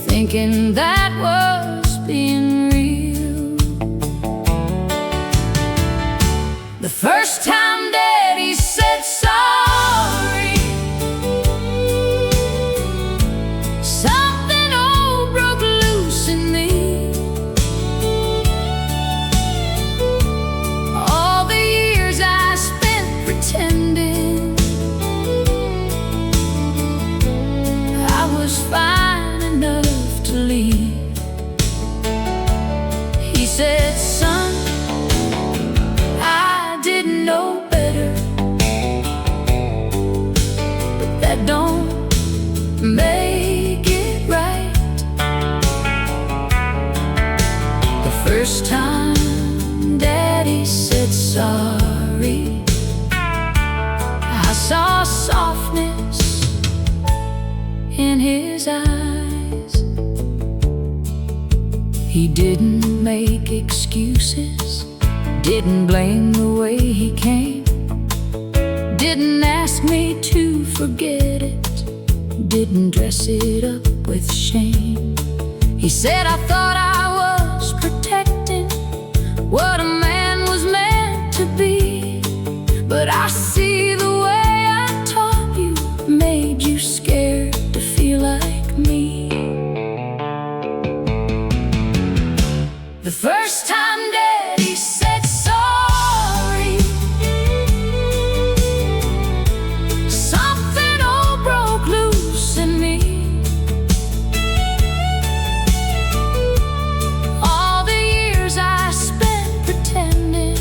thinking that was being real. The first time Daddy said sorry, something old broke loose in me. All the years I spent pretending I was fine enough to leave, he said, son, I didn't know better, but that don't make it right. The first time Daddy said sorry, Daddy's eyes. He didn't make excuses, didn't blame the way he came, didn't ask me to forget it, didn't dress it up with shame. He said I thought I was protecting what a man was meant to be, but I see the way I taught you made you scared to feel like me. The first time Daddy said sorry, something old broke loose in me. All the years I spent pretending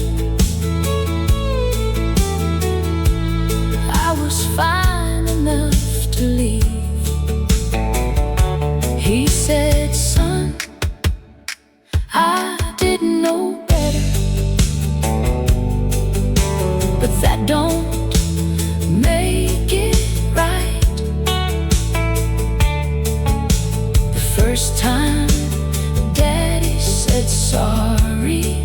I was fine enough to leave. He said, son, I didn't know better, but that don't make it right. The first time Daddy said sorry,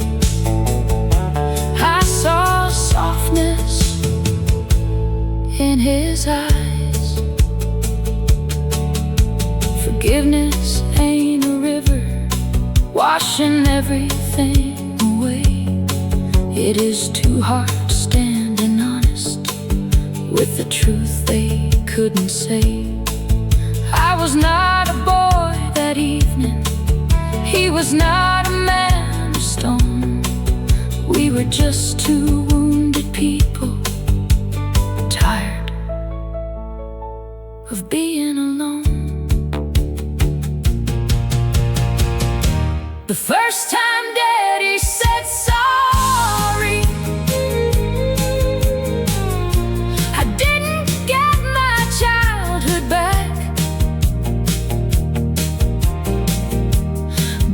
I saw softness in his eyes. Forgiveness ain't a river washing everything away. It is two hearts standing honest with the truth they couldn't say. I was not a boy that evening, he was not a man of stone. We were just two wounded people, tired of being alone. The first time Daddy said sorry, I didn't get my childhood back,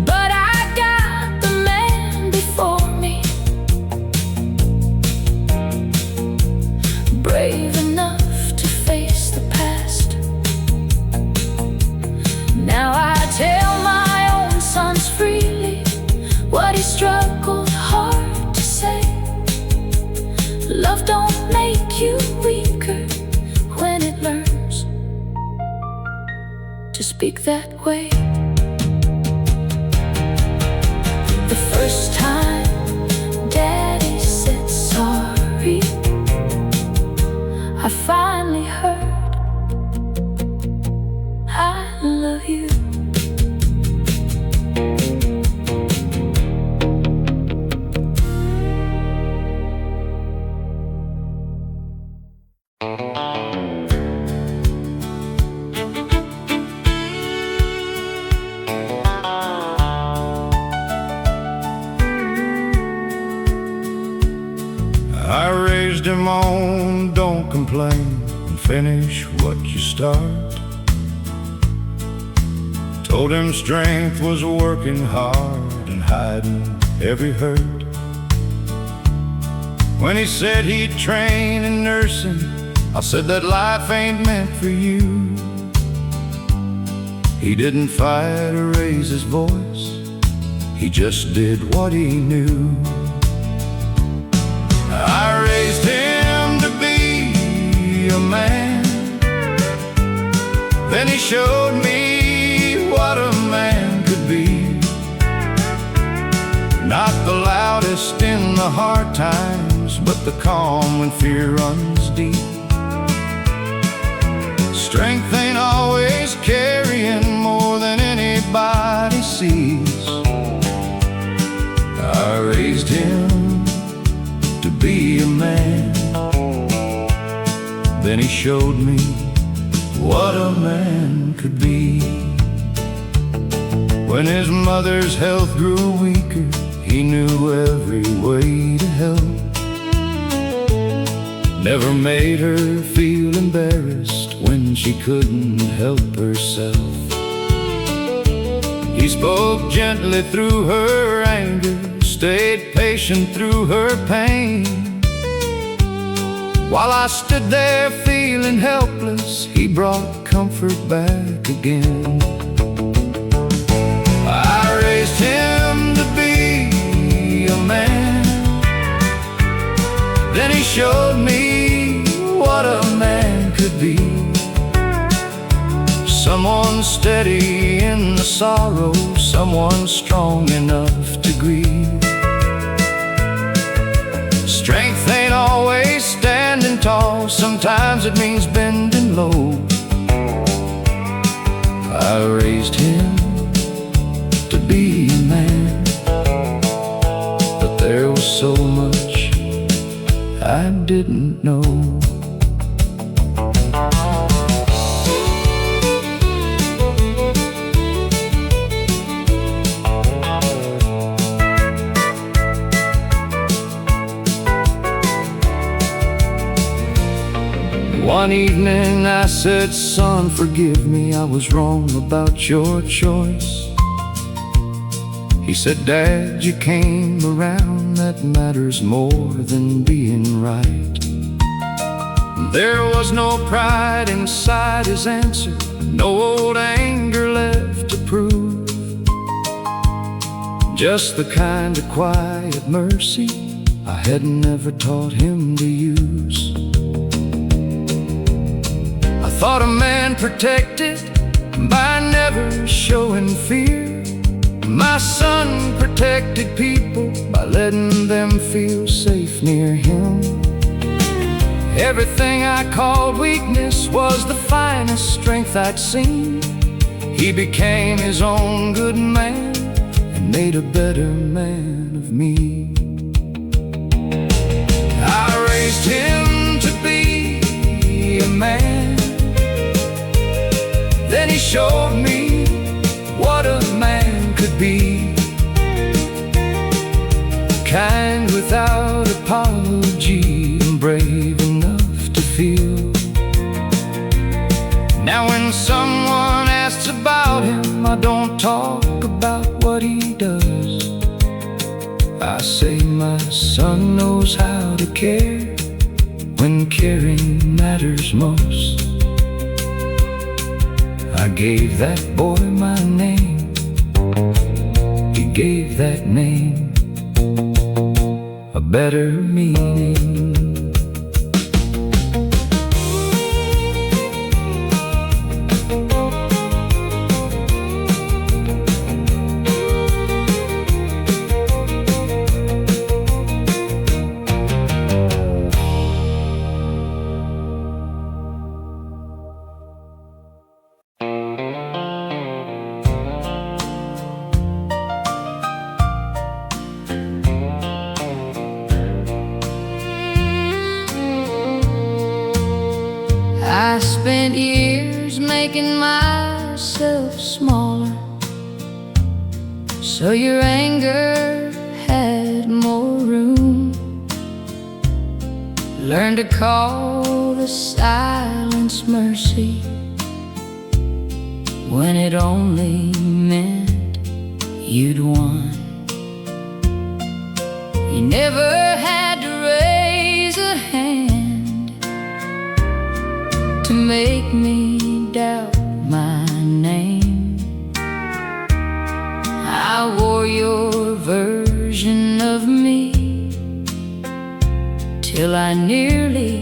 but I got the man before me, brave enough to face the past. Now I tell my own sons freely what he struggled hard to say. Love don't make you weaker when it learns to speak that way. The first time Daddy said sorry, I finally heard I love you. I raised him on don't complain and finish what you start. Told him strength was working hard and hiding every hurt. When he said he'd train in nursing, I said that life ain't meant for you. He didn't fight or raise his voice, he just did what he knew. I raised him to be a man, then he showed me what a man could be. Not the loudest in the hard times, but the calm when fear runs deep. Strength ain't always carrying more than anybody sees. I raised him to be a man, then he showed me what a man could be. When his mother's health grew weaker, he knew every way to help. Never made her feel embarrassed when she couldn't help herself. He spoke gently through her anger, stayed patient through her pain. While I stood there feeling helpless, he brought comfort back again. I raised him to be a man, then he showed me what a man could be. Someone steady in the sorrow, someone strong enough to grieve. Strength ain't always standing tall, sometimes it means bending low. I raised him to be a man, but there was so much I didn't know. One evening I said, "Son, forgive me, I was wrong about your choice." He said, "Dad, you came around, that matters more than being right." There was no pride inside his answer, no old anger left to prove, just the kind of quiet mercy I had never taught him to use. I thought a man protected by never showing fear. My son protected people by letting them feel safe near him. Everything I called weakness was the finest strength I'd seen. He became his own good man and made a better man of me. I raised him to be a man, then he showed me what a man could be. Kind without apology and brave enough to feel. Now when someone asks about him, I don't talk about what he does. I say my son knows how to care when caring matters most. I gave that boy my name, he gave that name a better meaning. I spent years making myself smaller, so your anger had more room. Learn to call the silence mercy when it only meant you'd won. You never had to raise a hand to make me doubt my name. I wore your version of me till I nearly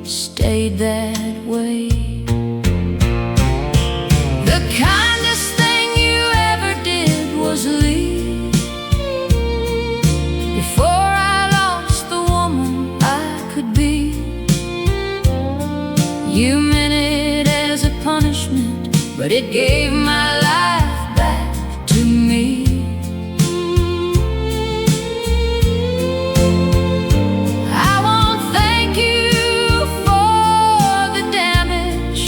stayed that way. The kindest thing you ever did was leave before I lost the woman I could be. You meant it as a punishment, but it gave my life back to me. I won't thank you for the damage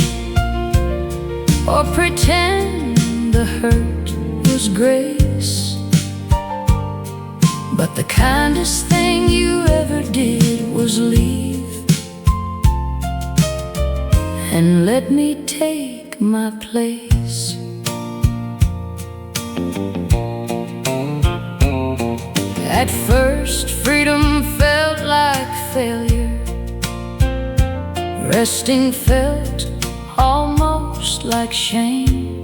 or pretend the hurt was grace, but the kindest thing you ever did was leave and let me take my place. At first, freedom felt like failure. Resting felt almost almost like shame.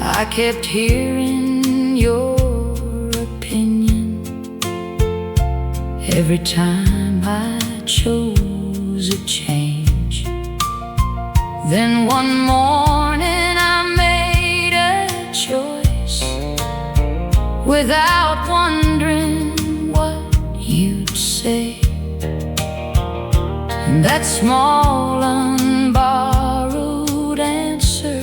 I kept hearing your opinion every time I chose a change. Then one morning I made a choice without wondering what you'd say. And that small unborrowed answer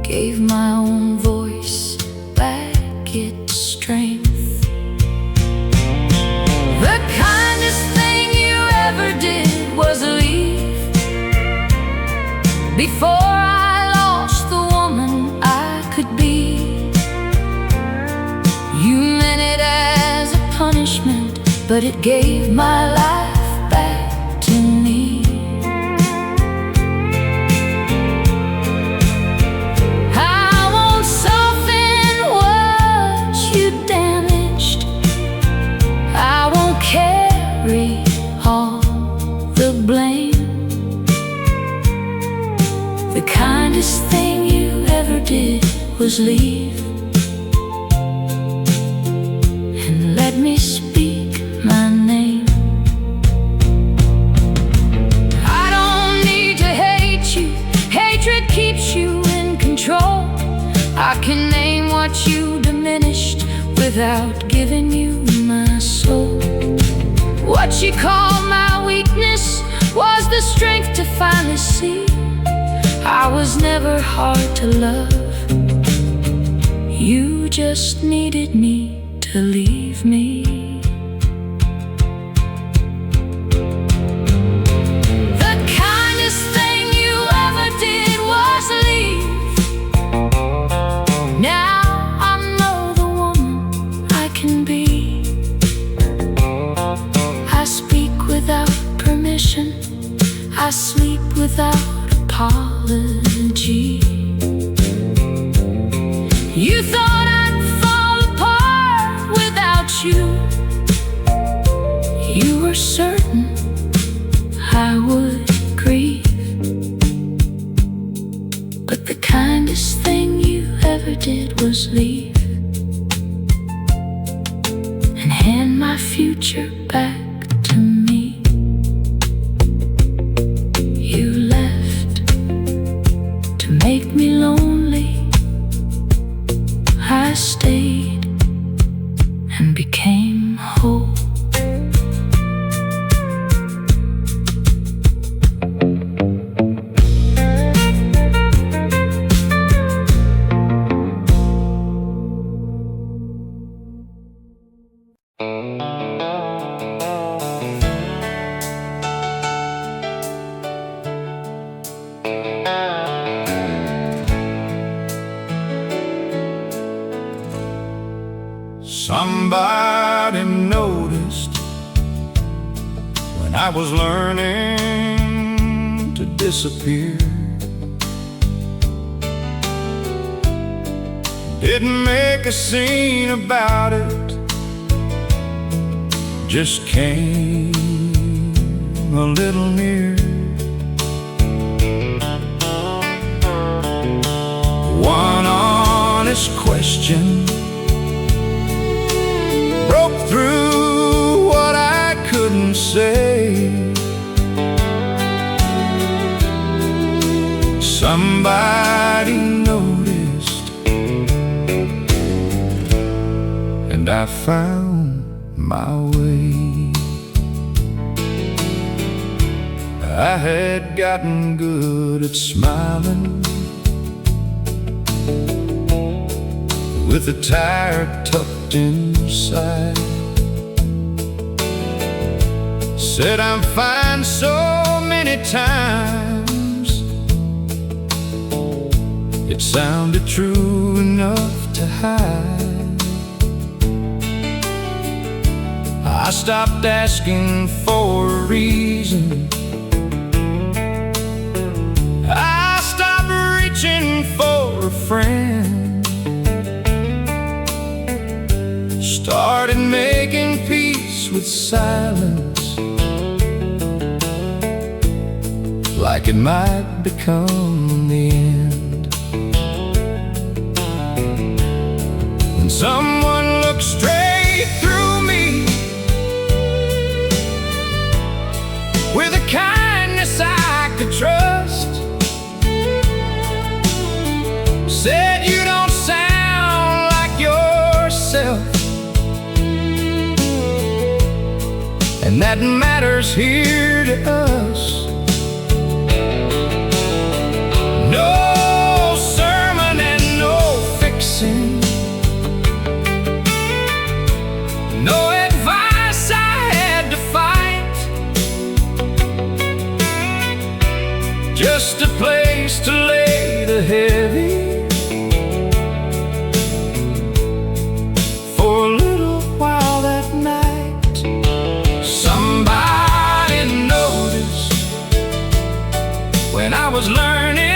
gave my own voice back its strength. The kindest thing you ever did was leave before I lost the woman I could be. You meant it as a punishment, but it gave my life back to me. I won't soften what you damaged. I won't carry all the blame. The kindest thing you ever did was leave and let me speak my name. I don't need to hate you. Hatred keeps you in control. I can name what you diminished without giving you my soul. What you call my weakness was the strength to finally see I was never hard to love. You just needed me to leave me. The kindest thing you ever did was leave. Now I know the woman I can be. I speak without permission. I sleep without apology. You thought I'd fall apart without you. You were certain I would grieve. But the kindest thing you ever did was leave and hand my future back to me. You left to make me lonely. I stayed and became whole. Somebody noticed when I was learning to disappear. Didn't make a scene about it, just came a little near. One honest question broke through what I couldn't say. Somebody noticed, and I found my way. I had gotten good at smiling with a tire tucked inside. Said I'm fine so many times, it sounded true enough to hide. I stopped asking for a reason. I stopped reaching for a friend. Started making peace with silence, like it might become the end. When someone looks straight through me with a kindness I could trust, said you don't sound like yourself, and that matters here to us. No sermon and no fixing, no advice I had to fight, just a place to lay the heavy for a little while that night. Somebody noticed when I was learning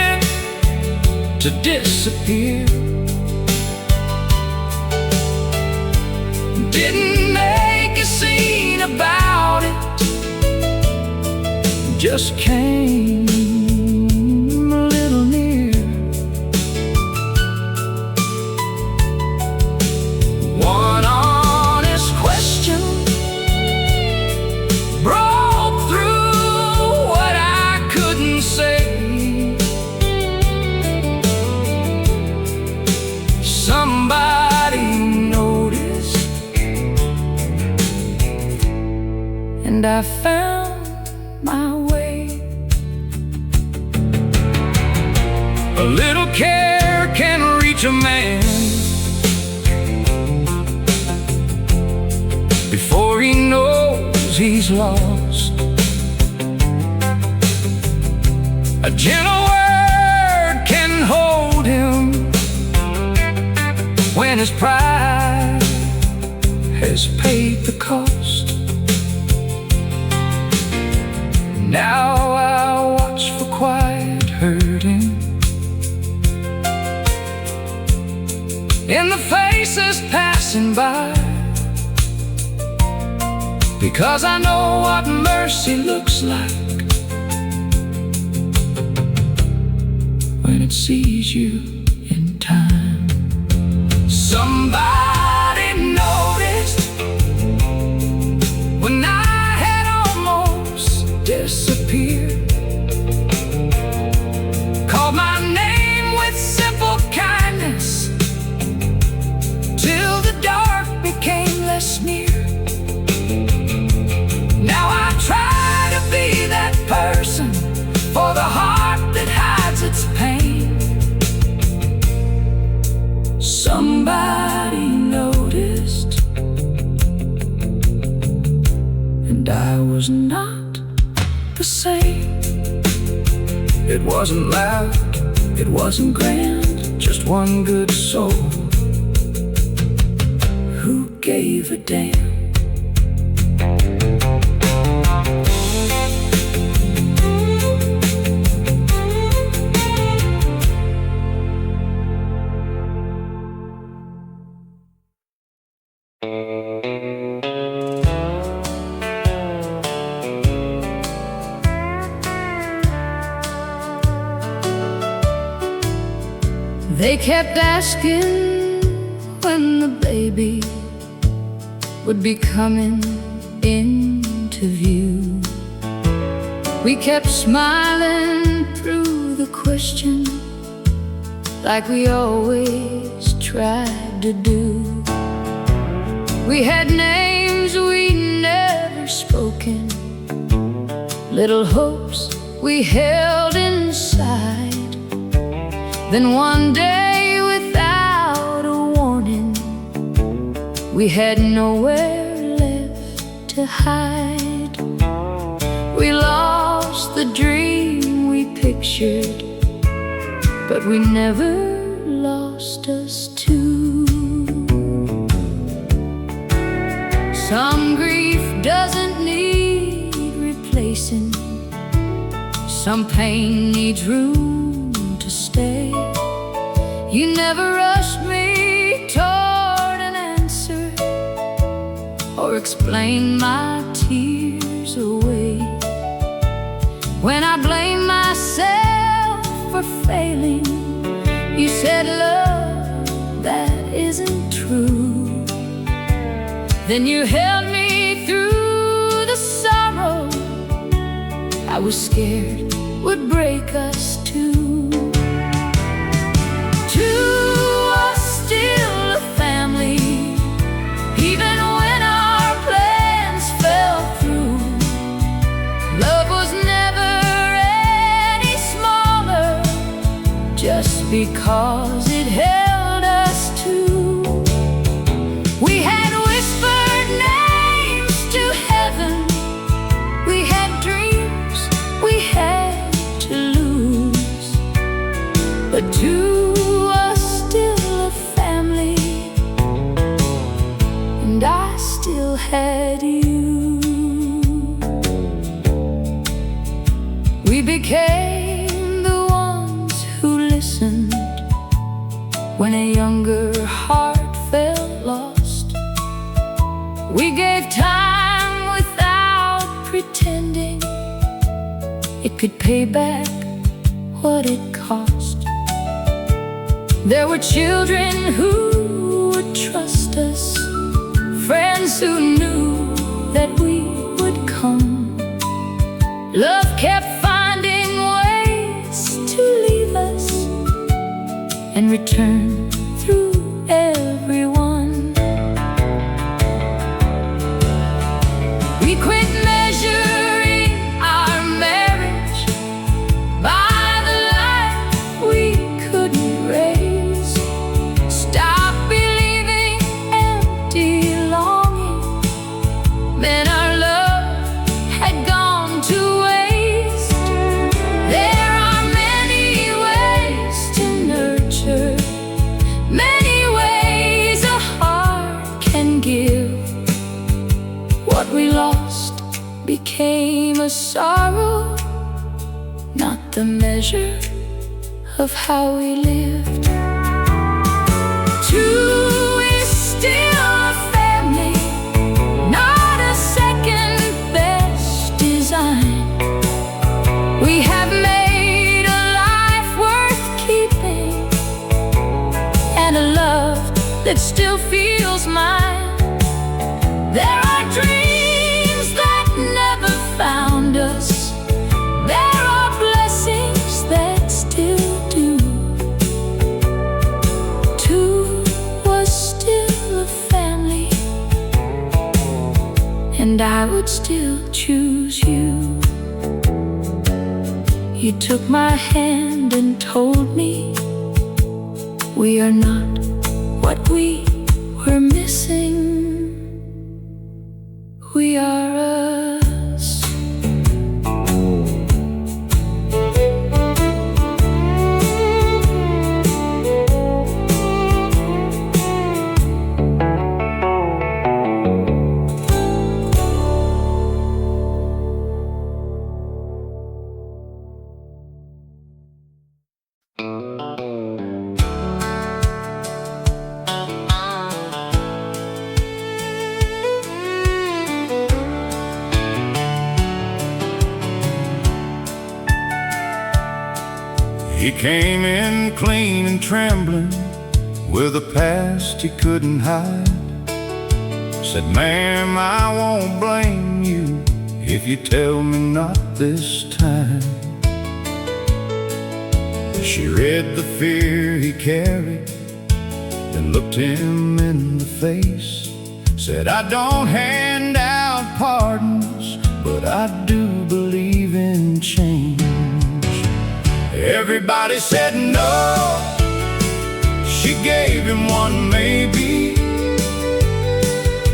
to disappear. Didn't make a scene about it, just came a little near. One honest question broke through what I couldn't say. Somebody noticed, and I found my way. A little care can reach a man before he knows he's lost. A gentle word can hold him when his pride has paid the cost. Now I watch for quiet hurting in the faces passing by, because I know what mercy looks like when it sees you in time. Somebody noticed when I had almost disappeared, called my name with simple kindness till the dark became less near. Now I try to be that person for the heart that hides its pain. Somebody noticed, and I was not the same. It wasn't loud, it wasn't grand, just one good soul who gave a damn. They kept asking when the baby would be coming into view. We kept smiling through the question, like we always tried to do. We had names we never spoken, little hopes we held inside. Then one day, without a warning, we had nowhere left to hide. We lost the dream we pictured, but we never lost us too. Some grief doesn't need replacing, some pain needs room to stay. You never rushed me toward an answer or explained my tears away. When I blamed myself failing. You said love that isn't true. Then you held me through the sorrow I was scared would break us too. Two are still a family, even when our plans fell through. Love was never any smaller just because it held us two. We had whispered names to heaven. We had dreams we had to lose. But two are still a family, and I still had you. We became the ones who listened when a younger heart felt lost. We gave time without pretending it could pay back what it cost. There were children who would trust us, friends who knew that we would come. Love kept finding ways to leave us and return through everyone. We quit measuring our marriage by the life we couldn't raise. Stop believing empty longing meant our love had gone to waste. There are many ways to nurture, many ways a heart can give. What we lost became a sorrow, not the measure of how we lived. Two is still a family, not a second best design. We have made a life worth keeping, and a love that still feels mine. There are dreams that never found us. There are blessings that still do. Two was still a family, and I would still choose you. You took my hand and told me we are not what we were missing. We are us. He came in clean and trembling, with a past he couldn't hide. Said, ma'am, I won't blame you if you tell me not this time. She read the fear he carried, then looked him in the face. Said, I don't hand out pardons, but I do believe in change. Everybody said no. She gave him one maybe,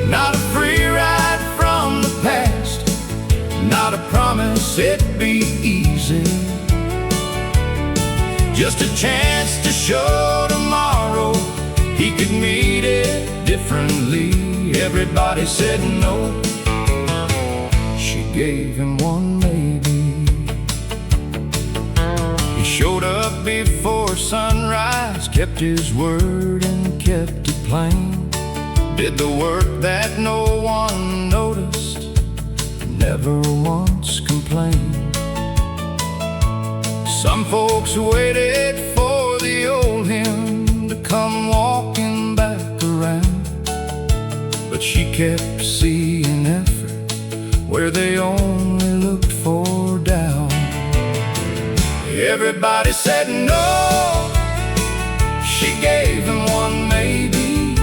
not a free ride from the past, not a promise it'd be easy, just a chance to show tomorrow he could meet it differently. Everybody said no. She gave him one maybe. He showed up before sunrise, kept his word and kept it plain. Did the work that no one noticed, never once complained. Some folks waited for the old hymn to come walking back around, but she kept seeing effort where they only looked for doubt. Everybody said no. She gave him one maybe,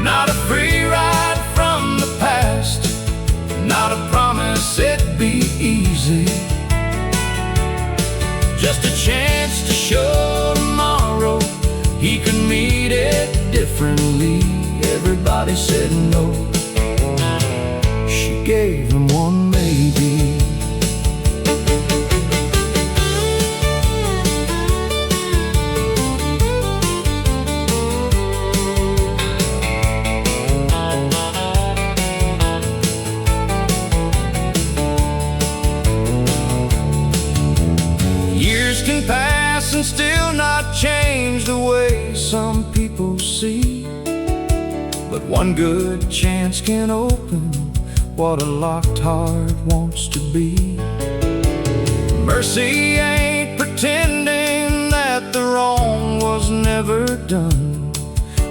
not a free ride from the past, not a promise it'd be easy, just a chance to show tomorrow he could meet it differently. Everybody said no. She gave him one maybe. Years can pass and still not change the way some people see, but one good chance can open what a locked heart wants to be. Mercy ain't pretending that the wrong was never done.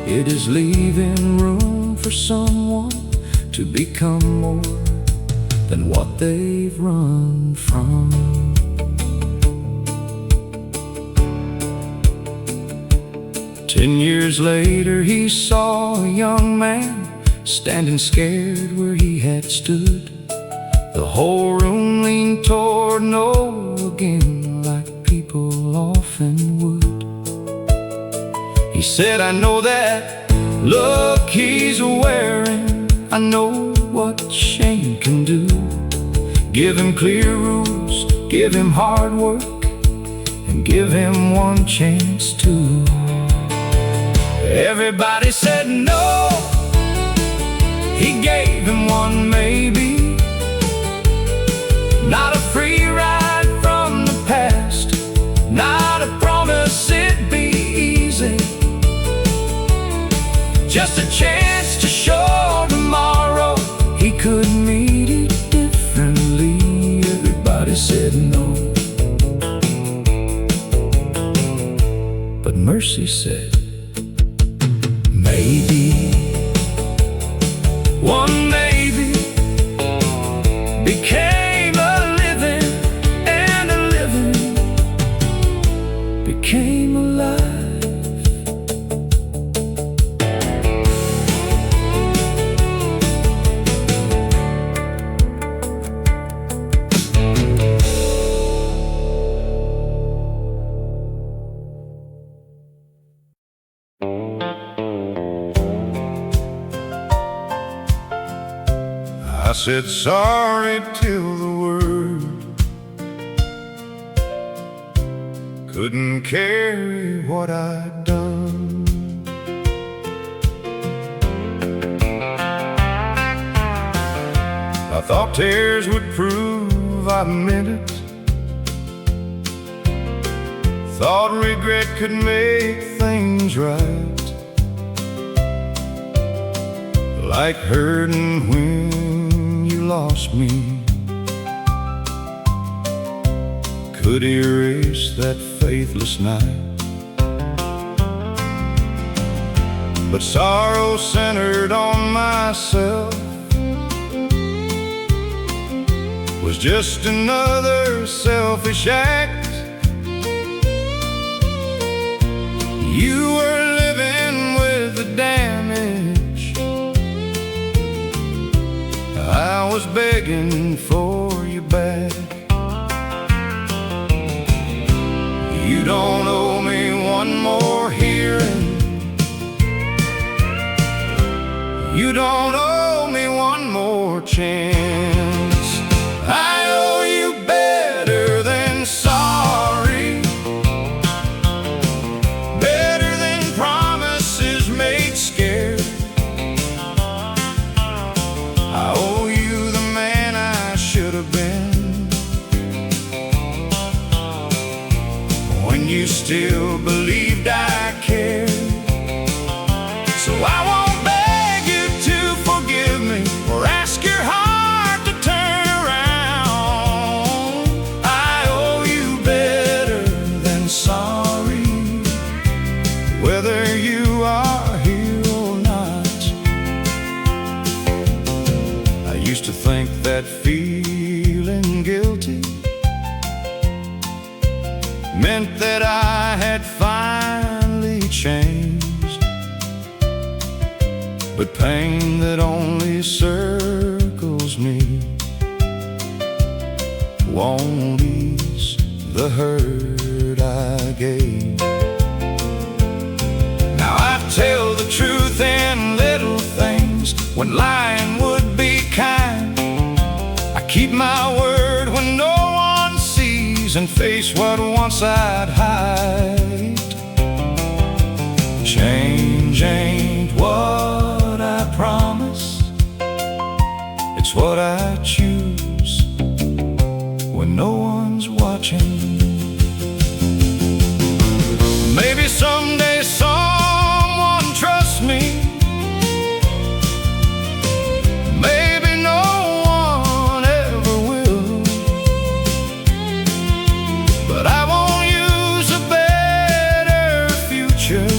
It is leaving room for someone to become more than what they've run from. 10 years later he saw a young man standing scared where he had stood. The whole room leaned toward no again, like people often would. He said, I know that look he's wearing, I know what shame can do. Give him clear rules, give him hard work, and give him one chance too. Everybody said no. He gave him one maybe, not a free ride from the past, not a promise it'd be easy, just a chance to show tomorrow he could meet it differently. Everybody said no, but Mercy said maybe. One maybe became a living, and a living became alive. I said sorry till the word couldn't carry what I'd done. I thought tears would prove I meant it, thought regret could make things right, like hurting when lost me could erase that faithless night. But sorrow centered on myself was just another selfish act. You were living with the damage, I was begging for you back. You don't owe me one more hearing, you don't owe me one more chance. I owe you better than sorry, better than promises made scared. I owe you the man I should have been, when you still believed I cared. So I won't beg you to forgive me or ask your heart to feeling guilty meant that I had finally changed. But pain that only circles me won't ease the hurt I gave. Now I tell the truth in little things when lying would be kind. I keep my word when no one sees and face what once I'd hide. Change ain't what I promise, it's what I choose when no one's watching. Maybe someday someone trusts me, maybe no one ever will, but I won't use a better future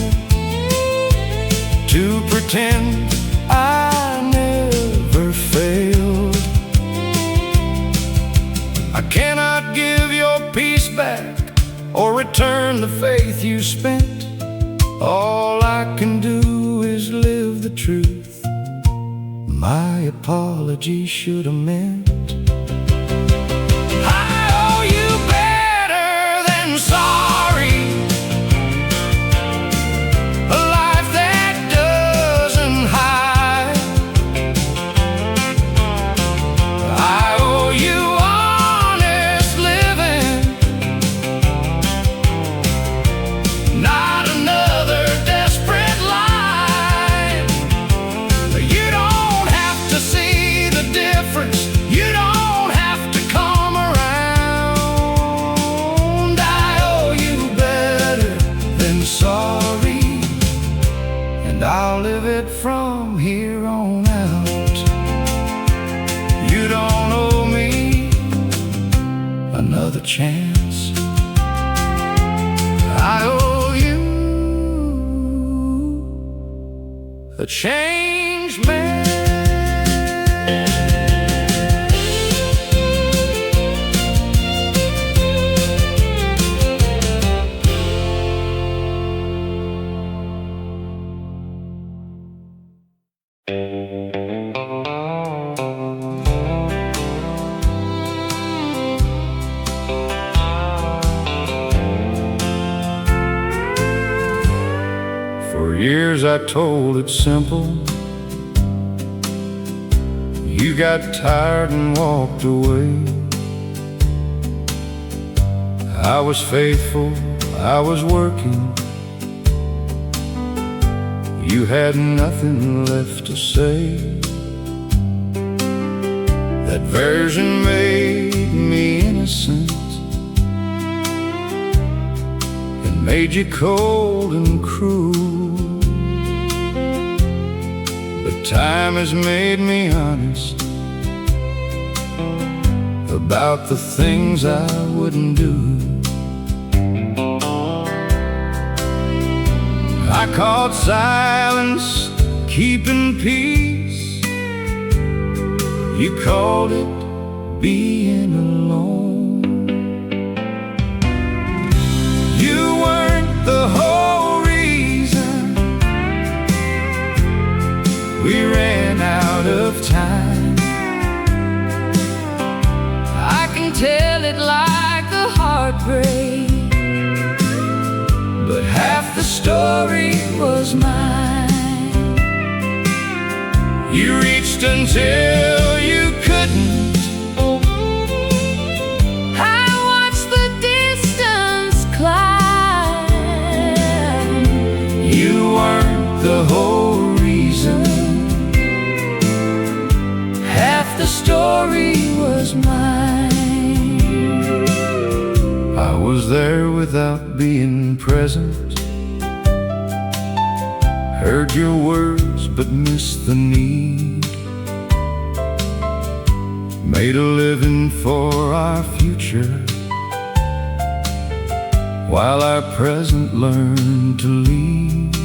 to pretend I never failed. I cannot give your peace back or return the faith you spent. All I can do is live the truth my apology should have meant. I owe you better than sorry, a life that doesn't hide. I owe you honest living, not another desperate lie. You don't have to see the difference, you don't have to come around. I owe you better than sorry, and I'll live it from here on out. You don't owe me another chance, I owe you a changed man. For years I told it simple. You got tired and walked away. I was faithful, I was working. You had nothing left to say. That version made me innocent and made you cold and cruel. But time has made me honest about the things I wouldn't do. I called silence keeping peace, you called it being alone. You weren't the whole reason we ran out of time. I can tell it like a heartbreak, but half the story was mine. You reached until you couldn't. I watched the distance climb. You weren't the whole reason, half the story was mine. I was there without being present, heard your words but missed the need, made a living for our future while our present learned to leave.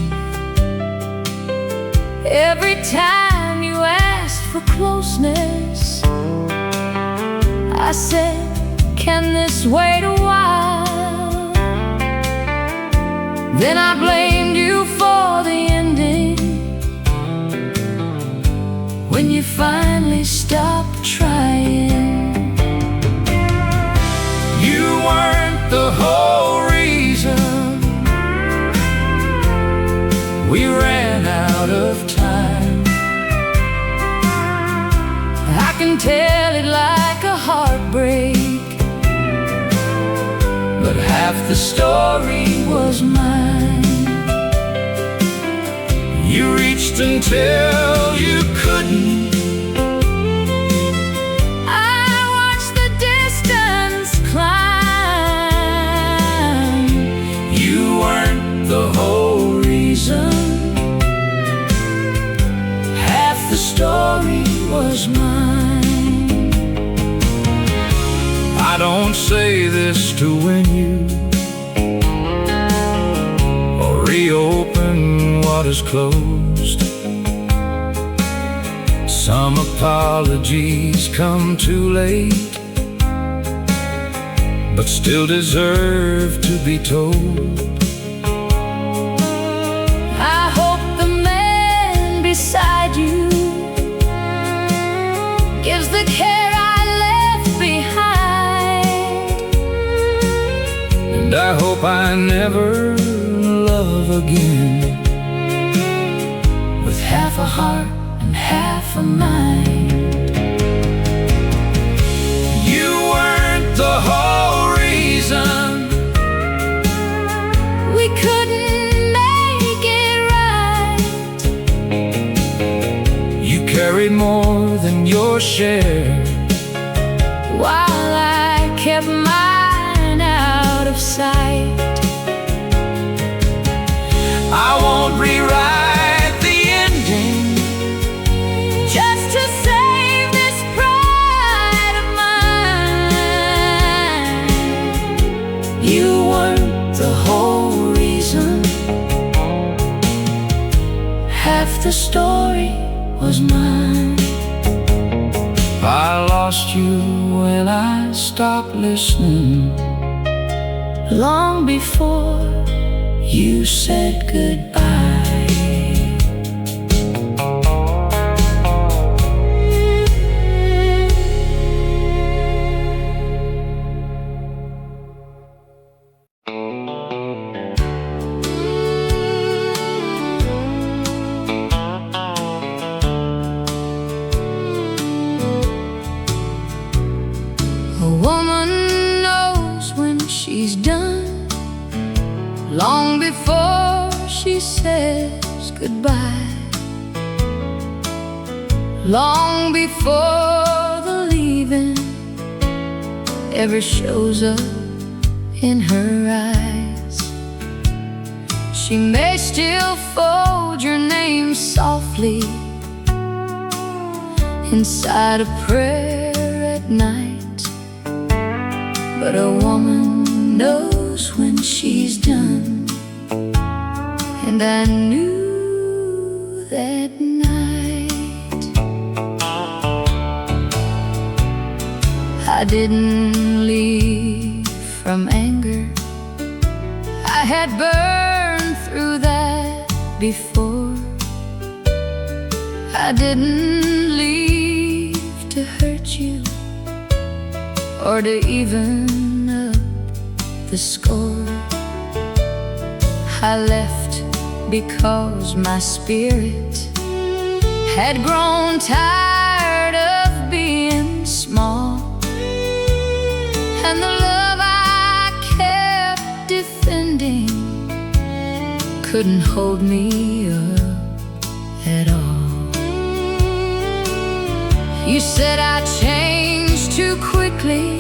Every time you asked for closeness, I said, can this wait a while? Then I blamed you for the ending when you finally stopped trying. You weren't the whole reason we ran out of time. I can tell it like a heartbreak, but half the story was mine. You reached until you couldn't. I watched the distance climb. You weren't the whole reason. Half the story was mine. I don't say this to win you or reopen what is closed. Some apologies come too late, but still deserve to be told. I hope the man beside you gives the care I left behind. And I hope I never love again with half a heart and half a mind. You weren't the whole reason We couldn't make it right. you carried more than your share, while I kept mine out of sight. I won't rewrite the ending Just to save this pride of mine. You weren't the whole reason. Half the story was mine. I lost you when I stopped listening, Long before you said goodbye. A woman knows when she's done long before she says goodbye, long before the leaving ever shows up in her eyes. She may still fold your name softly inside a prayer at night, but a woman knows when she's done. And I knew that night. I didn't leave from anger. I had burned through that before. I didn't leave to hurt you or to even up the score. I left because my spirit had grown tired of being small, and the love I kept defending couldn't hold me up at all. You said I changed too quickly,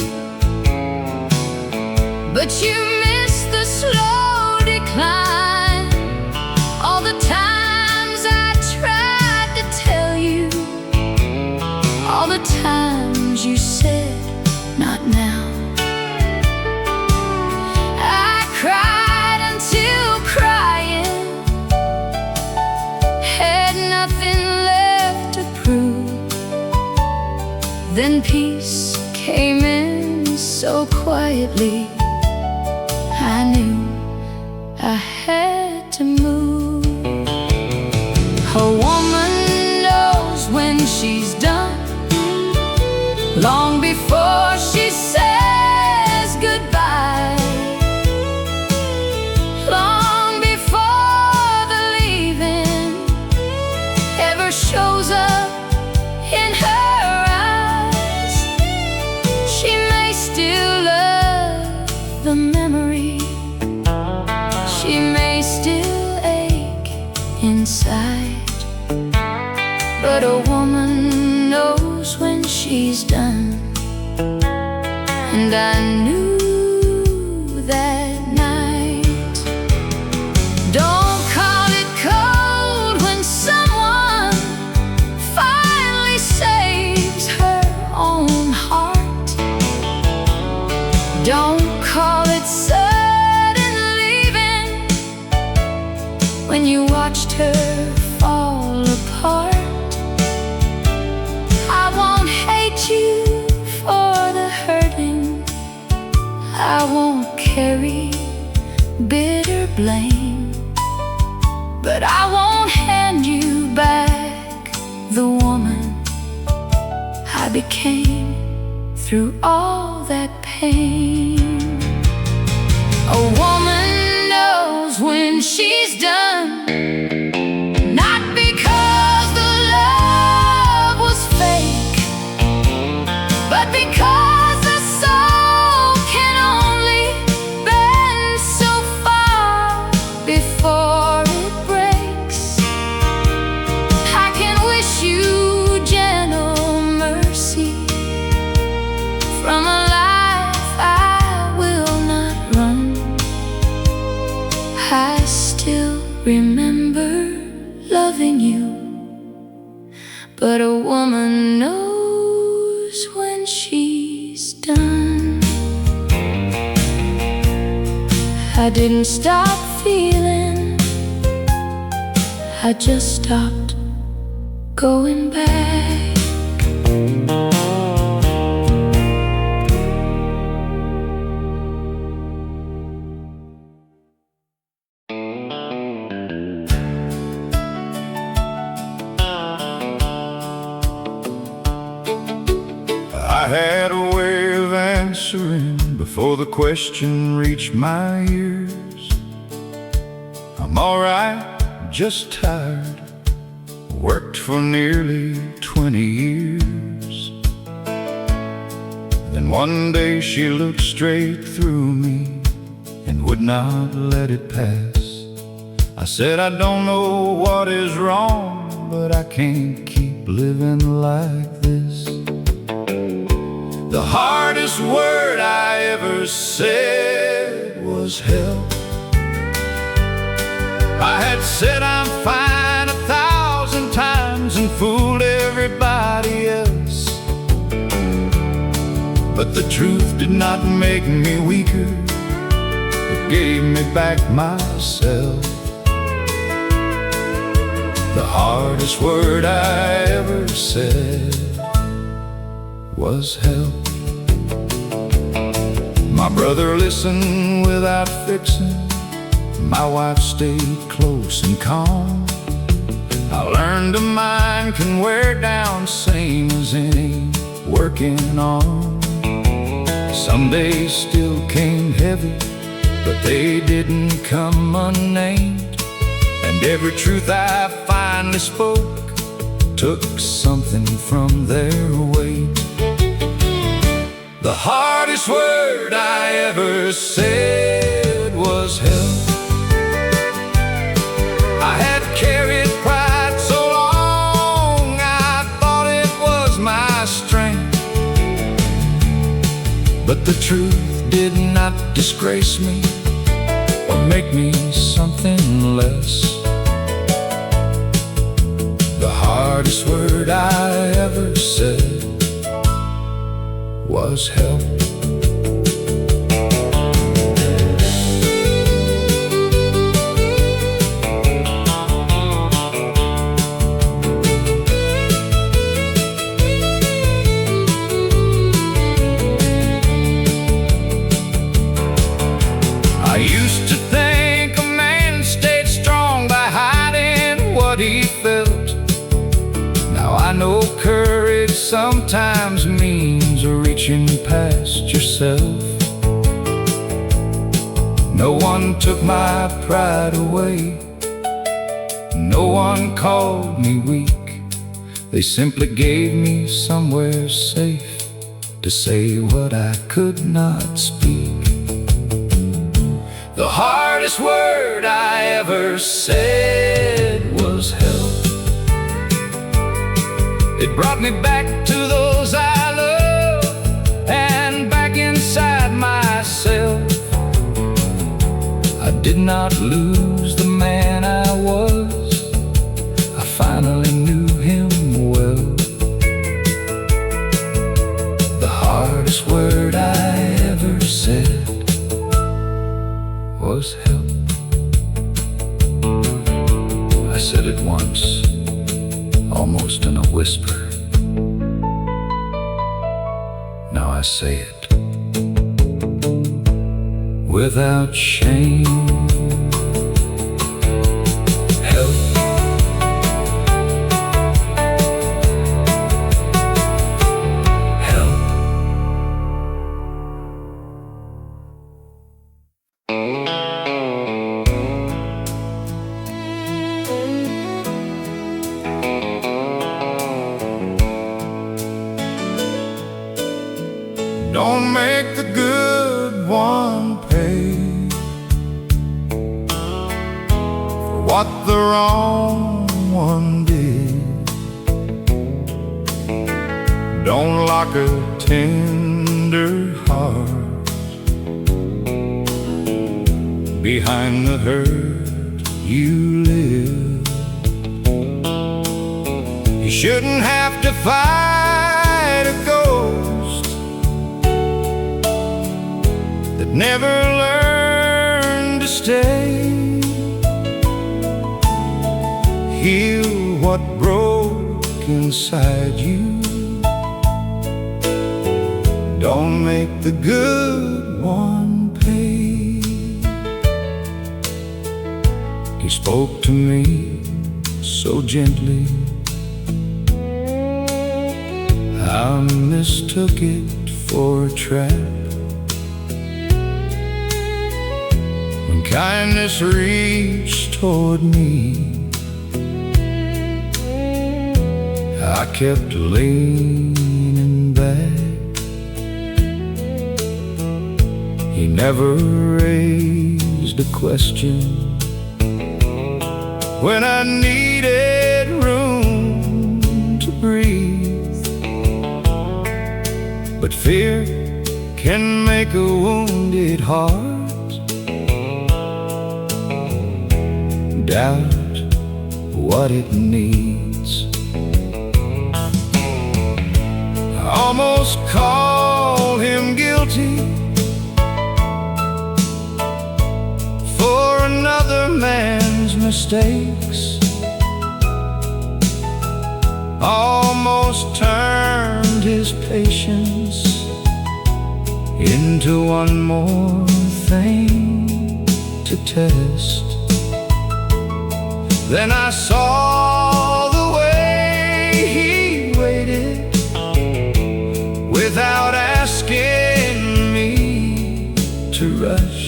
but you missed the slow decline. All the times I tried to tell you, all the times you said, not now. I cried until crying had nothing left to prove. Then peace came in so quietly. I knew I had to move. A woman knows when she's done, long before she says goodbye, long before the leaving ever shows up in her eyes. She may still love the memory, she may still ache inside, but a woman knows when she's done. And I knew that night. Don't call it cold when someone finally saves her own heart. Don't call it sudden leaving when you watched her fall apart. I won't hate you for the hurting, I won't carry bitter blame, but I won't hand you back the woman I became through all that pain. A woman knows when she's done, not because the love was fake, but because the soul can only bend so far before it breaks. I can wish you gentle mercy from a life I will not run. I still remember loving you, but a woman knows when she's done. I didn't stop feeling, I just stopped going back. I had a way of answering before the question reached my ears. I'm alright, just tired, worked for nearly 20 years. Then one day she looked straight through me and would not let it pass. I said, I don't know what is wrong, but I can't keep living like this. The hardest word I ever said was help. I had said I'm fine 1,000 times and fooled everybody else, but the truth did not make me weaker, it gave me back myself. The hardest word I ever said was help. My brother listened without fixing, my wife stayed close and calm. I learned a mind can wear down same as any working on. Some days still came heavy, but they didn't come unnamed. And every truth I finally spoke took something from their weight. The hardest word I ever said was help. I had carried pride so long, I thought it was my strength, but the truth did not disgrace me or make me something less. The hardest word I ever said was help. chasing past yourself. No one took my pride away. No one called me weak. They simply gave me somewhere safe to say what I could not speak. The hardest word I ever said was help. It brought me back to those I love and back inside myself. I did not lose the man I was. I finally knew him well. The hardest word I ever said was help. I said it once, almost in a whisper. Now I say it without shame. Help. Help. Don't make the good one pay for what the wrong one did. Don't lock a tender heart behind the hurt you live. You shouldn't have to fight a ghost that never learned to stay. Heal what broke inside you. Don't make the good one pay. He spoke to me so gently, I mistook it for a trap. When kindness reached toward me, I kept leaning back. He never raised a question when I needed room to breathe. But fear can make a wounded heart doubt what it needs. I almost call him guilty for another man's mistakes. Almost turned his patience into one more thing to test. Then I saw the way he waited without asking me to rush.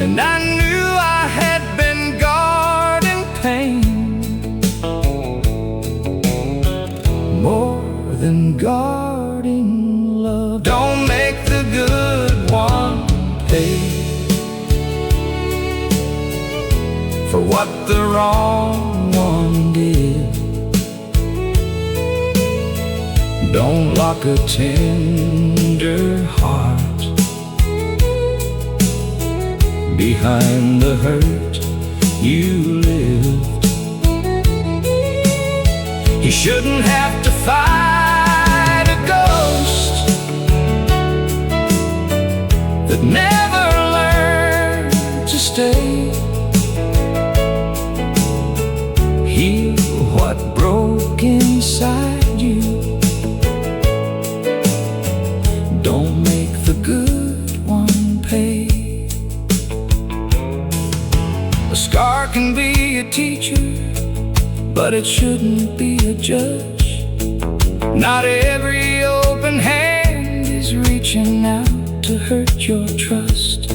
And I knew I had been guarding pain more than guarding love. Don't make the good one pay for what the wrong one did. Don't lock a tender heart behind the hurt you lived. He shouldn't have to fight a ghost that never learned to stay. Heal what broke inside you. Don't make the good one pay. A scar can be a teacher, but it shouldn't be a judge. Not every open hurt your trust.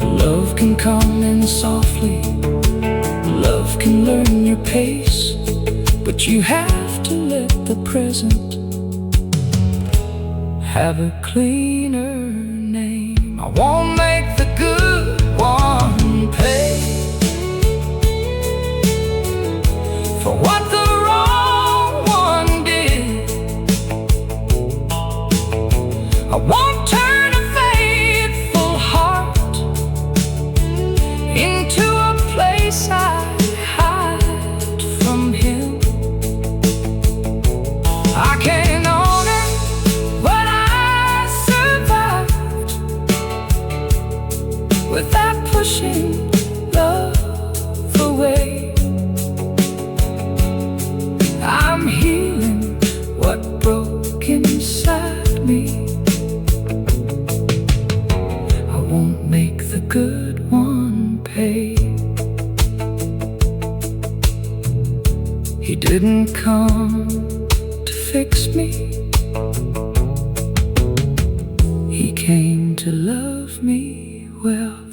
Love can come in softly, love can learn your pace, but you have to let the present have a cleaner name. I won't make the good one pay for what the wrong one did. I won't turn a faithful heart into a place I hide from him. I can't honor what I survived without pushing love away. I'm healing what broke inside me. I won't make the good one pay. He didn't come to fix me, he came to love me well.